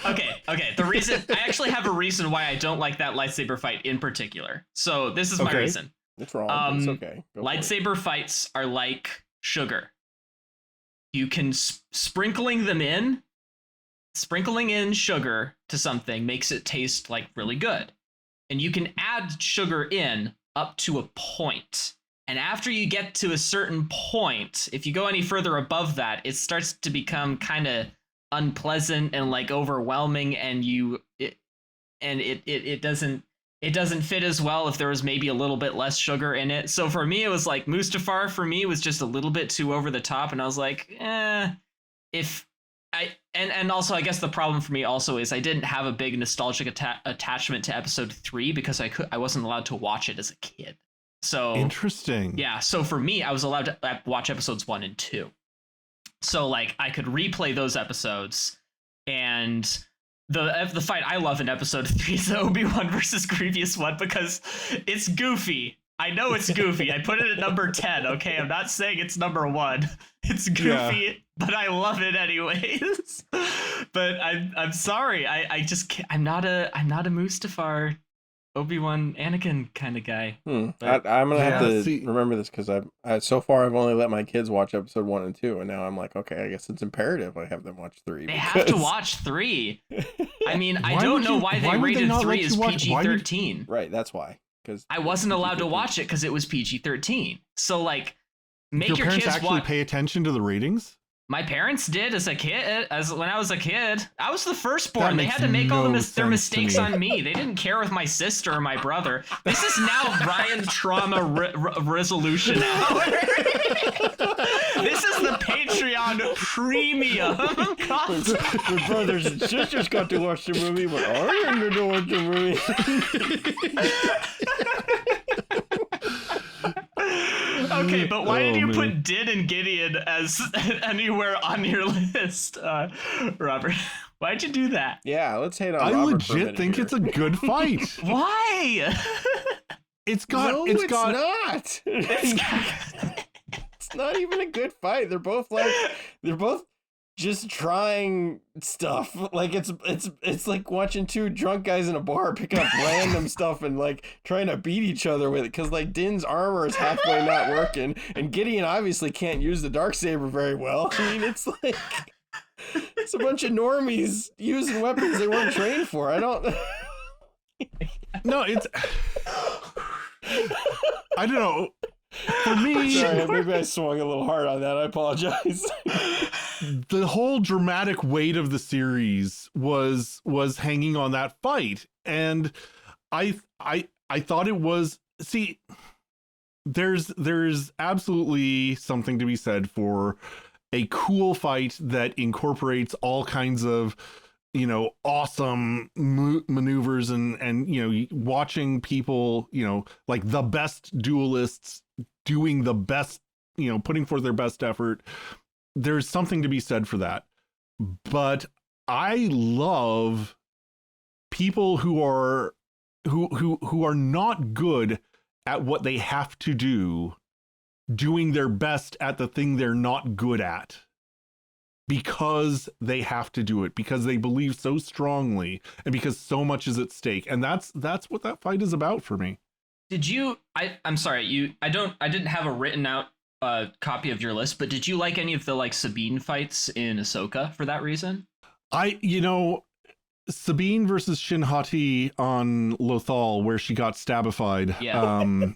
okay. The reason... I actually have a reason why I don't like that lightsaber fight in particular. So this is my reason. It's wrong. It's okay. Lightsaber fights are like sugar. You can sprinkling in sugar to something makes it taste like really good. And you can add sugar in up to a point. And after you get to a certain point, if you go any further above that, it starts to become kind of unpleasant and like overwhelming, and it doesn't fit as well if there was maybe a little bit less sugar in it. So for me, it was like Mustafar for me was just a little bit too over the top, and I was like, and also I guess the problem for me also is I didn't have a big nostalgic attachment to episode 3 because I wasn't allowed to watch it as a kid. So interesting. Yeah, so for me, I was allowed to watch episodes 1 and 2. So like I could replay those episodes, and the fight I love in episode 3 is the Obi-Wan versus Grievous one because it's goofy. I know it's goofy. I put it at number 10. Okay, I'm not saying it's number 1. It's goofy, but I love it anyways. But I'm sorry. I just can't, I'm not a Mustafar, Obi-Wan, Anakin kind of guy. I'm gonna have to remember this because so far I've only let my kids watch episode 1 and 2, and now I'm like, okay, I guess it's imperative I have them watch 3. They have to watch 3. I mean, I don't know why they rated 3 as PG-13. Right, that's why. Because I wasn't allowed to watch it because it was PG-13. So like, make your parents kids actually pay attention to the ratings. My parents did as a kid. When I was a kid, I was the firstborn. They had to make all their mistakes on me. They didn't care with my sister or my brother. This is now Ryan Trauma Resolution Hour. This is the Patreon premium content. My brothers and sisters got to watch the movie, but I didn't get to watch the movie. Okay, but why did you put Din and Gideon as anywhere on your list, Robert? Why'd you do that? Yeah, let's hate on I Robert legit think it's a good fight. Why? It's not. It's not even a good fight. They're both just trying stuff. Like it's like watching two drunk guys in a bar pick up random stuff and like trying to beat each other with it, because like Din's armor is halfway not working, and Gideon obviously can't use the Darksaber very well. I mean, it's like it's a bunch of normies using weapons they weren't trained for. I don't No, I don't know. For me, sorry, maybe I swung a little hard on that. I apologize. The whole dramatic weight of the series was hanging on that fight, and I thought it was. See, there's absolutely something to be said for a cool fight that incorporates all kinds of, awesome maneuvers and watching people, like the best duelists doing the best, putting forth their best effort. There's something to be said for that. But I love people who are not good at what they have to do, doing their best at the thing they're not good at, because they have to do it, because they believe so strongly, and because so much is at stake. And that's what that fight is about for me. I'm sorry, I didn't have a written out copy of your list, but did you like any of the like Sabine fights in Ahsoka for that reason? Sabine versus Shin Hati on Lothal, where she got stabified. Yeah.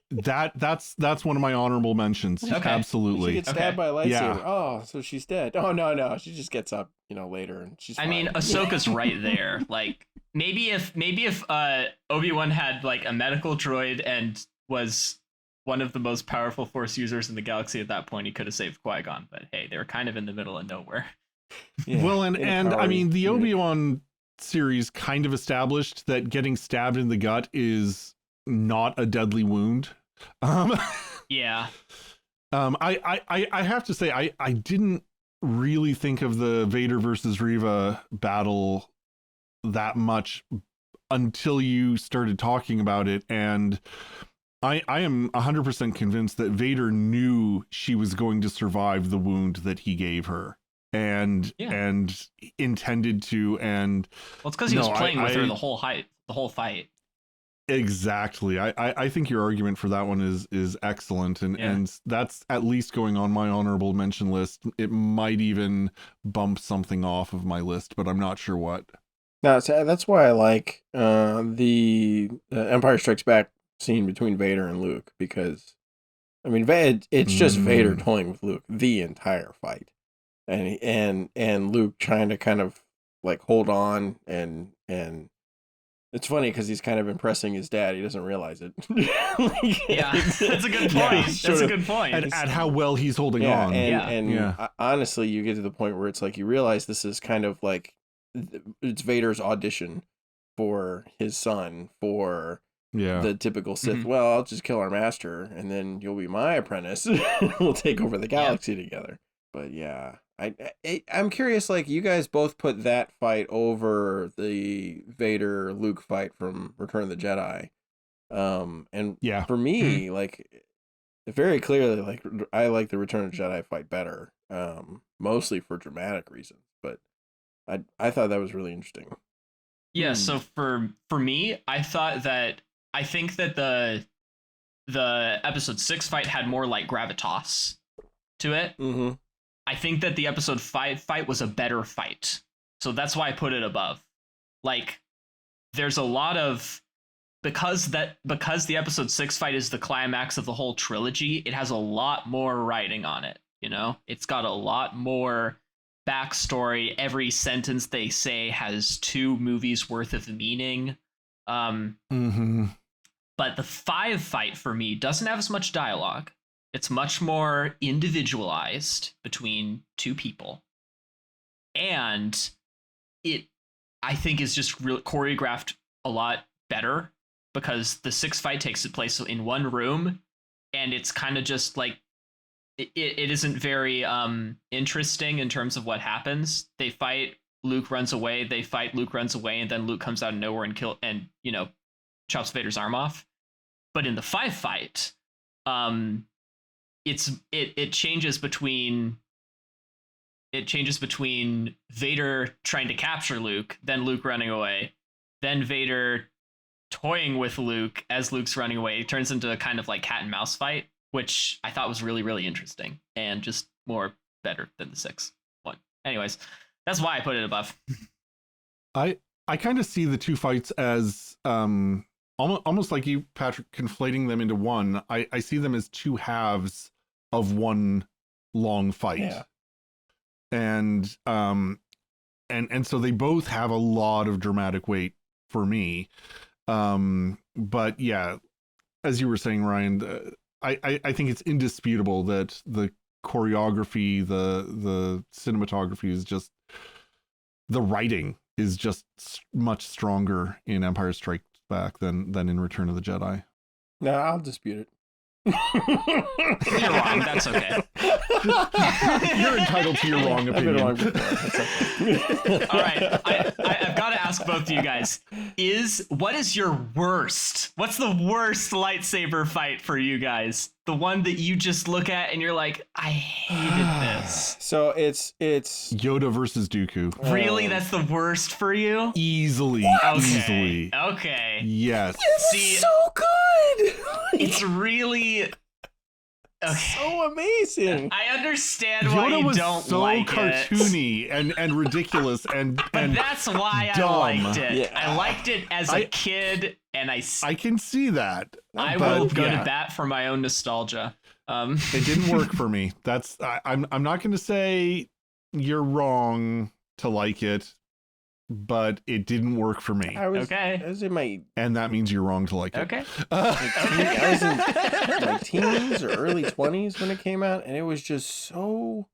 That's one of my honorable mentions. Okay. Absolutely. She gets stabbed by a lightsaber. Yeah. Oh, so she's dead. Oh no, she just gets up, later, and she's fine. I mean, Ahsoka's right there. Like maybe if Obi-Wan had like a medical droid and was one of the most powerful Force users in the galaxy at that point, he could have saved Qui-Gon. But hey, they were kind of in the middle of nowhere. Yeah. Well, and I mean, the Obi-Wan series kind of established that getting stabbed in the gut is not a deadly wound. Yeah. I have to say, I didn't really think of the Vader versus Reva battle that much until you started talking about it, and I am 100% convinced that Vader knew she was going to survive the wound that he gave her. And intended to, and well, it's because he was playing with her the whole fight. Exactly. I think your argument for that one is excellent, and that's at least going on my honorable mention list. It might even bump something off of my list, but I'm not sure what. No, that's why I like the Empire Strikes Back scene between Vader and Luke, because I mean, it's just Vader toying with Luke the entire fight. And Luke trying to kind of like hold on, and it's funny because he's kind of impressing his dad. He doesn't realize it. Yeah, that's a good point. That's a good point. At how well he's holding on. And honestly, you get to the point where it's like you realize this is kind of like it's Vader's audition for his son, for the typical Sith. Mm-hmm. Well, I'll just kill our master, and then you'll be my apprentice. We'll take over the galaxy together. But yeah. I'm curious, like, you guys both put that fight over the Vader-Luke fight from Return of the Jedi. And for me, like, very clearly, like, I like the Return of the Jedi fight better, mostly for dramatic reasons. But I thought that was really interesting. Yeah, so for me, I think that the episode 6 fight had more, like, gravitas to it. Mm-hmm. I think that the episode 5 fight was a better fight. So that's why I put it above. Like, there's a lot of, because the episode 6 fight is the climax of the whole trilogy, it has a lot more writing on it, It's got a lot more backstory. Every sentence they say has 2 movies worth of meaning. But the 5 fight for me doesn't have as much dialogue. It's much more individualized between 2 people. And it, I think, is just choreographed a lot better, because the 6 fight takes place in one room, and it's kind of just like, it isn't very interesting in terms of what happens. They fight, Luke runs away, they fight, Luke runs away, and then Luke comes out of nowhere and chops Vader's arm off. But in the 5 fight, it changes between Vader trying to capture Luke, then Luke running away, then Vader toying with Luke as Luke's running away. It turns into a kind of like cat and mouse fight, which I thought was really, really interesting and just more better than the 6 one. Anyways, that's why I put it above. I kind of see the 2 fights as almost like you, Patrick, conflating them into one. I see them as 2 halves of one long fight. Yeah. And so they both have a lot of dramatic weight for me. But yeah, as you were saying, Ryan, I think it's indisputable that the choreography, the cinematography is just, the writing is just much stronger in Empire Strikes Back than in Return of the Jedi. No, I'll dispute it. You're wrong. That's okay. You're entitled to your wrong opinion. I've been wrong before. All right, I've got to ask both of you guys: what is your worst? What's the worst lightsaber fight for you guys? The one that you just look at and you're like, I hated this. So it's Yoda versus Dooku. Really, that's the worst for you? Easily. Okay. Yes. See, so good. It's really. so amazing. I understand why Yoda you was don't so like cartoony and ridiculous but and that's why dumb. I liked it. Yeah. I liked it as a kid, and I can see that. I but, will go yeah. to bat for my own nostalgia. It didn't work for me. I'm not going to say you're wrong to like it, but it didn't work for me. I was in my, and that means you're wrong to like it. Okay. I was in my teens or early 20s when it came out, and it was just so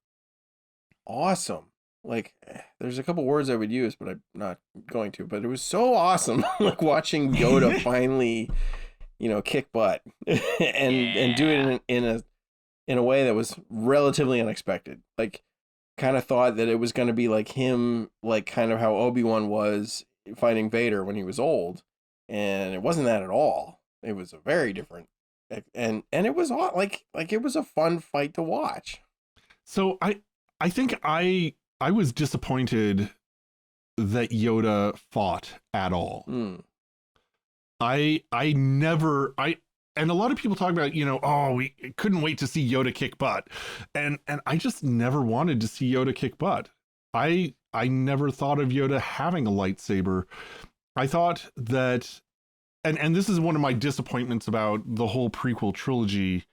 awesome. Like, there's a couple words I would use, but I'm not going to. But it was so awesome, like watching Yoda finally, kick butt and do it in a way that was relatively unexpected. Like, kind of thought that it was going to be like him, like kind of how Obi-Wan was fighting Vader when he was old, and it wasn't that at all. It was a very different, and it was like it was a fun fight to watch. So I think I was disappointed that Yoda fought at all. And a lot of people talk about, we couldn't wait to see Yoda kick butt. And I just never wanted to see Yoda kick butt. I never thought of Yoda having a lightsaber. I thought that, and this is one of my disappointments about the whole prequel trilogy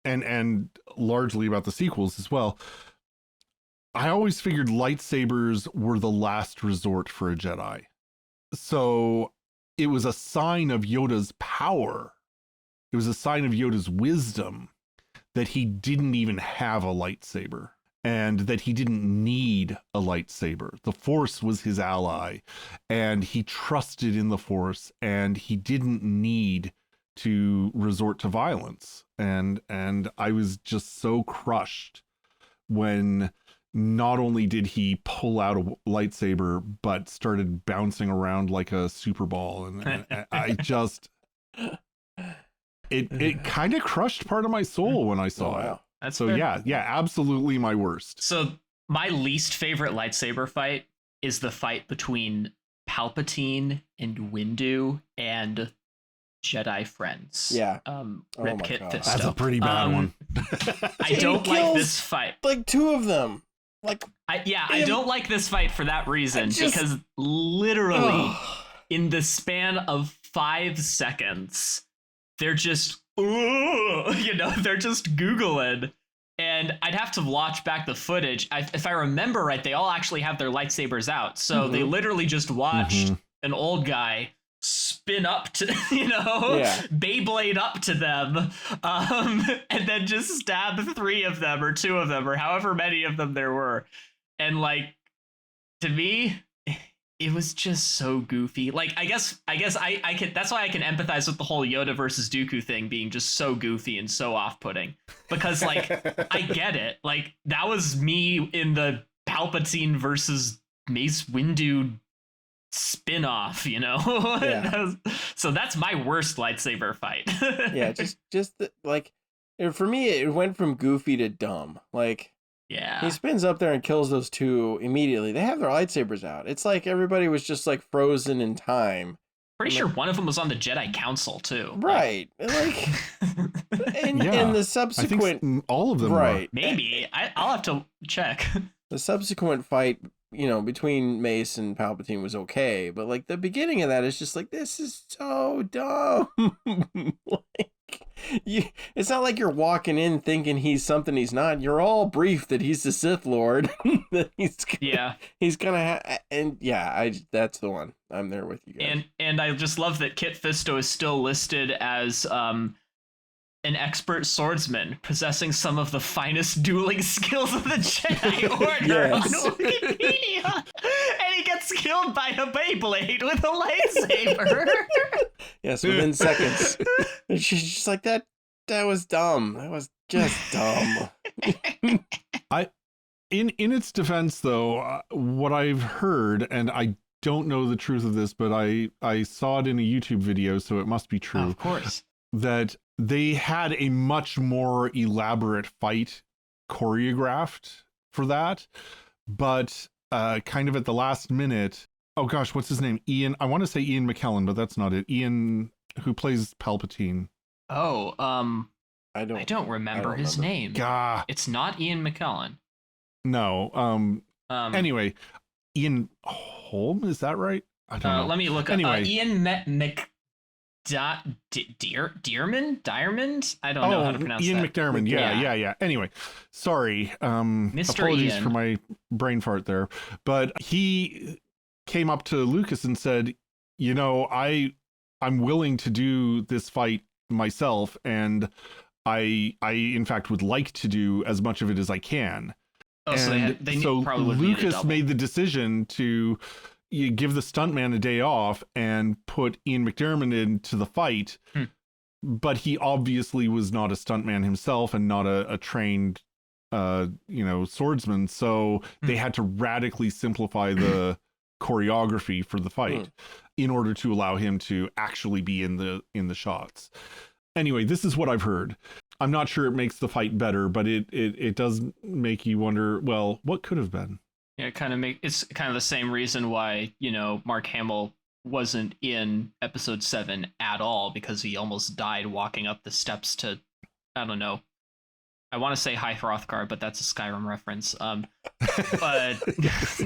and largely about the sequels as well. I always figured lightsabers were the last resort for a Jedi. So it was a sign of Yoda's power. It was a sign of Yoda's wisdom that he didn't even have a lightsaber and that he didn't need a lightsaber. The Force was his ally and he trusted in the Force and he didn't need to resort to violence. And I was just so crushed when not only did he pull out a lightsaber, but started bouncing around like a Super Ball. And I just... It kind of crushed part of my soul when I saw it. That's so fair. yeah, absolutely my worst. So my least favorite lightsaber fight is the fight between Palpatine and Windu and Jedi friends. Yeah. Rip Kit Fisto. That's a pretty bad one. I don't like this fight. Like two of them. Like I don't like this fight for that reason because literally in the span of 5 seconds. They're just, they're just Googling. And I'd have to watch back the footage. If I remember right, they all actually have their lightsabers out. So they literally just watched an old guy spin up to, Beyblade up to them, and then just stab 3 of them or 2 of them or however many of them there were. And to me, it was just so goofy. I guess I can. That's why I can empathize with the whole Yoda versus Dooku thing being just so goofy and so off-putting. Because I get it. That was me in the Palpatine versus Mace Windu spin-off. Yeah. So that's my worst lightsaber fight. Yeah, just for me, it went from goofy to dumb. Yeah. He spins up there and kills those 2 immediately. They have their lightsabers out. It's like everybody was just frozen in time. Pretty sure one of them was on the Jedi Council too. Right. And the subsequent all of them right. Were. Maybe. I'll have to check. The subsequent fight, between Mace and Palpatine was okay, but the beginning of that is just this is so dumb. It's not like you're walking in thinking he's something he's not. You're all briefed that he's the Sith Lord. That he's gonna that's the one. I'm there with you guys. And I just love that Kit Fisto is still listed as an expert swordsman possessing some of the finest dueling skills of the Jedi Order on Wikipedia. And he gets killed by a Beyblade with a lightsaber. Yes, within seconds. And she's just like, that was dumb. That was just dumb. In its defense, though, what I've heard, and I don't know the truth of this, but I saw it in a YouTube video, so it must be true. Of course. That they had a much more elaborate fight choreographed for that, but kind of at the last minute, oh gosh, what's his name? Ian, I want to say Ian McKellen, but that's not it. Ian, who plays Palpatine. Oh, I don't remember his name. Gah. It's not Ian McKellen. No. Anyway, Ian Holm, is that right? I don't know. Let me look anyway. up. Ian Diarmond? I don't know how to pronounce Ian that. McDiarmid. Yeah. Anyway, sorry. Mr. Apologies Ian. for my brain fart there. But he came up to Lucas and said, I'm willing to do this fight myself, and I in fact would like to do as much of it as I can. Oh, so probably Lucas made the decision to give the stuntman a day off and put Ian McDiarmid into the fight. But he obviously was not a stuntman himself and not a trained swordsman, so they had to radically simplify the choreography for the fight in order to allow him to actually be in the shots. Anyway, this is what I've heard. I'm not sure it makes the fight better, but it does make you wonder, well, what could have been? Yeah, it's kind of the same reason why, Mark Hamill wasn't in episode 7 at all, because he almost died walking up the steps to, I don't know, I want to say High Hrothgar, but that's a Skyrim reference. But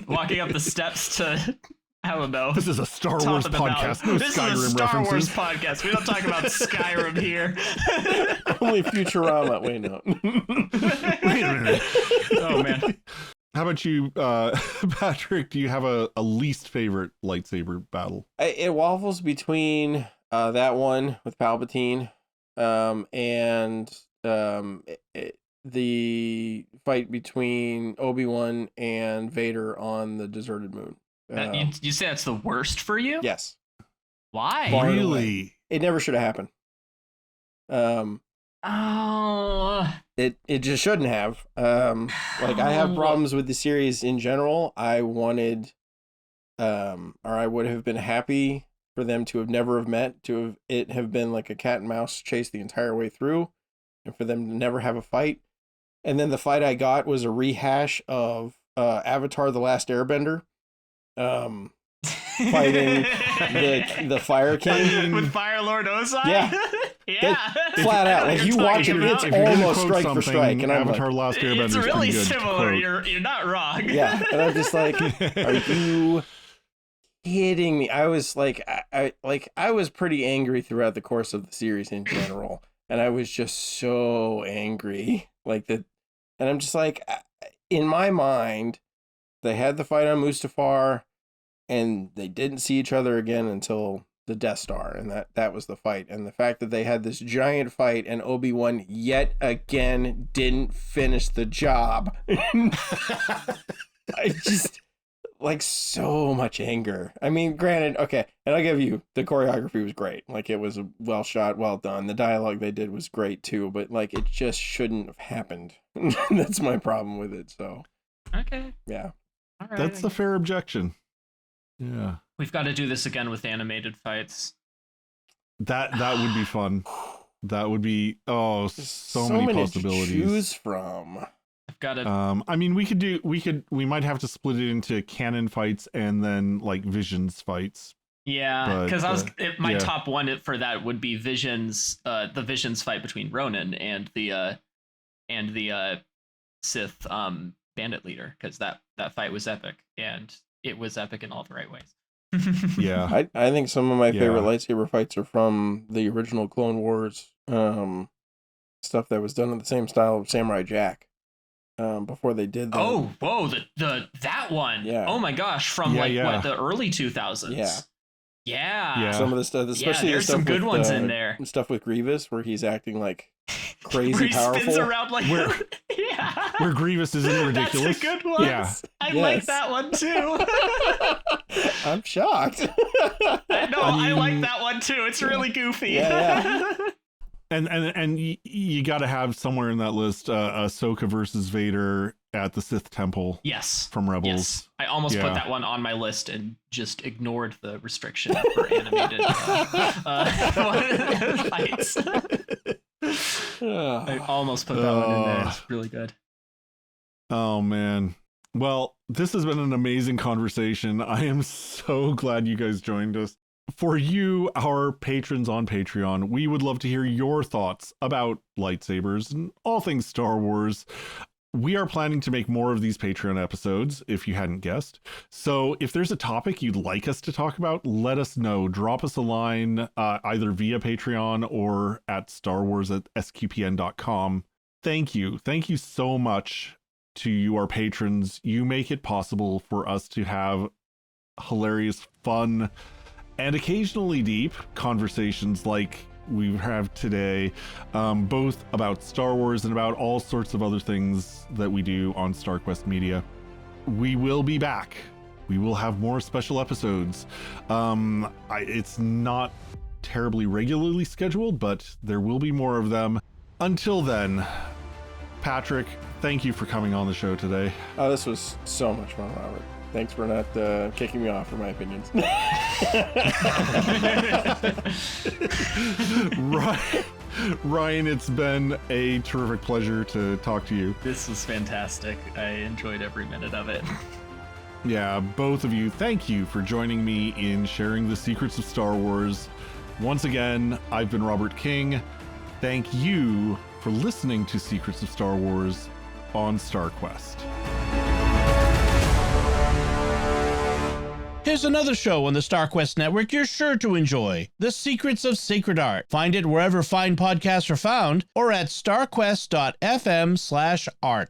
walking up the steps to, I don't know. This is a Star Wars podcast. No this Skyrim is a Star references. Wars podcast. We don't talk about Skyrim here. Only Futurama. Wait, no. Wait a minute. Oh, man. How about you, Patrick? Do you have a least favorite lightsaber battle? It waffles between that one with Palpatine and the fight between Obi-Wan and Vader on the deserted moon. You say that's the worst for you? Yes. Why? Really? It never should have happened. It just shouldn't have. I have problems with the series in general. I wanted, or I would have been happy for them to have never have met, to have been like a cat and mouse chase the entire way through, and for them to never have a fight. And then the fight I got was a rehash of Avatar: The Last Airbender, fighting the Fire King with Fire Lord Ozai. Yeah. Yeah, flat out. Like you watch it, it's almost strike for strike, and I'm Avatar: Last Airbender. It's really similar. Quote. You're not wrong. Yeah, and I'm just like, are you kidding me? I was like, I was pretty angry throughout the course of the series in general, and I was just so angry, and I'm just like, in my mind, they had the fight on Mustafar, and they didn't see each other again until the Death Star, and that was the fight. And the fact that they had this giant fight and Obi-Wan yet again didn't finish the job. I just like so much anger. I mean, granted, okay, and I'll give you, the choreography was great. Like, it was well shot, well done. The dialogue they did was great too, but like, it just shouldn't have happened. That's my problem with it. So okay, yeah, all right. That's the fair objection. Yeah. We've got to do this again with animated fights. That would be fun. That would be so many possibilities to choose from. I've got to. I mean, we might have to split it into canon fights and then like Visions fights. Yeah, because my top one for that would be Visions, the Visions fight between Ronan and the Sith bandit leader, because that fight was epic, and it was epic in all the right ways. Yeah, I think some of my favorite lightsaber fights are from the original Clone Wars stuff that was done in the same style of Samurai Jack before they did that. Oh, whoa, that one. Yeah. Oh my gosh, from what, the early 2000s. Yeah. Some of the stuff, especially there's the stuff some good with, ones in there. Stuff with Grievous where he's acting like crazy where he powerful. Spins around like where Grievous isn't ridiculous. That's a good one. Yeah. I like that one too. I'm shocked. I like that one too. It's really goofy. Yeah. And you got to have somewhere in that list Ahsoka versus Vader at the Sith Temple. Yes. From Rebels. Yes. I almost put that one on my list and just ignored the restriction for animated fights. I almost put that one in there. It's really good. Oh, man. Well, this has been an amazing conversation. I am so glad you guys joined us. for you, our patrons on Patreon, we would love to hear your thoughts about lightsabers and all things Star Wars. We are planning to make more of these Patreon episodes, if you hadn't guessed. So if there's a topic you'd like us to talk about, let us know. Drop us a line either via Patreon or at starwars@sqpn.com. Thank you. Thank you so much to you, our patrons. You make it possible for us to have hilarious, fun, and occasionally deep conversations like we have today, both about Star Wars and about all sorts of other things that we do on StarQuest Media. We will be back. We will have more special episodes. It's not terribly regularly scheduled, but there will be more of them. Until then, Patrick, thank you for coming on the show today. Oh, this was so much fun, Robert. Thanks for not kicking me off for my opinions. Ryan, it's been a terrific pleasure to talk to you. This was fantastic. I enjoyed every minute of it. Yeah, both of you, thank you for joining me in sharing the secrets of Star Wars. Once again, I've been Robert King. Thank you for listening to Secrets of Star Wars on StarQuest. Here's another show on the StarQuest Network you're sure to enjoy, The Secrets of Sacred Art. Find it wherever fine podcasts are found or at starquest.fm/art.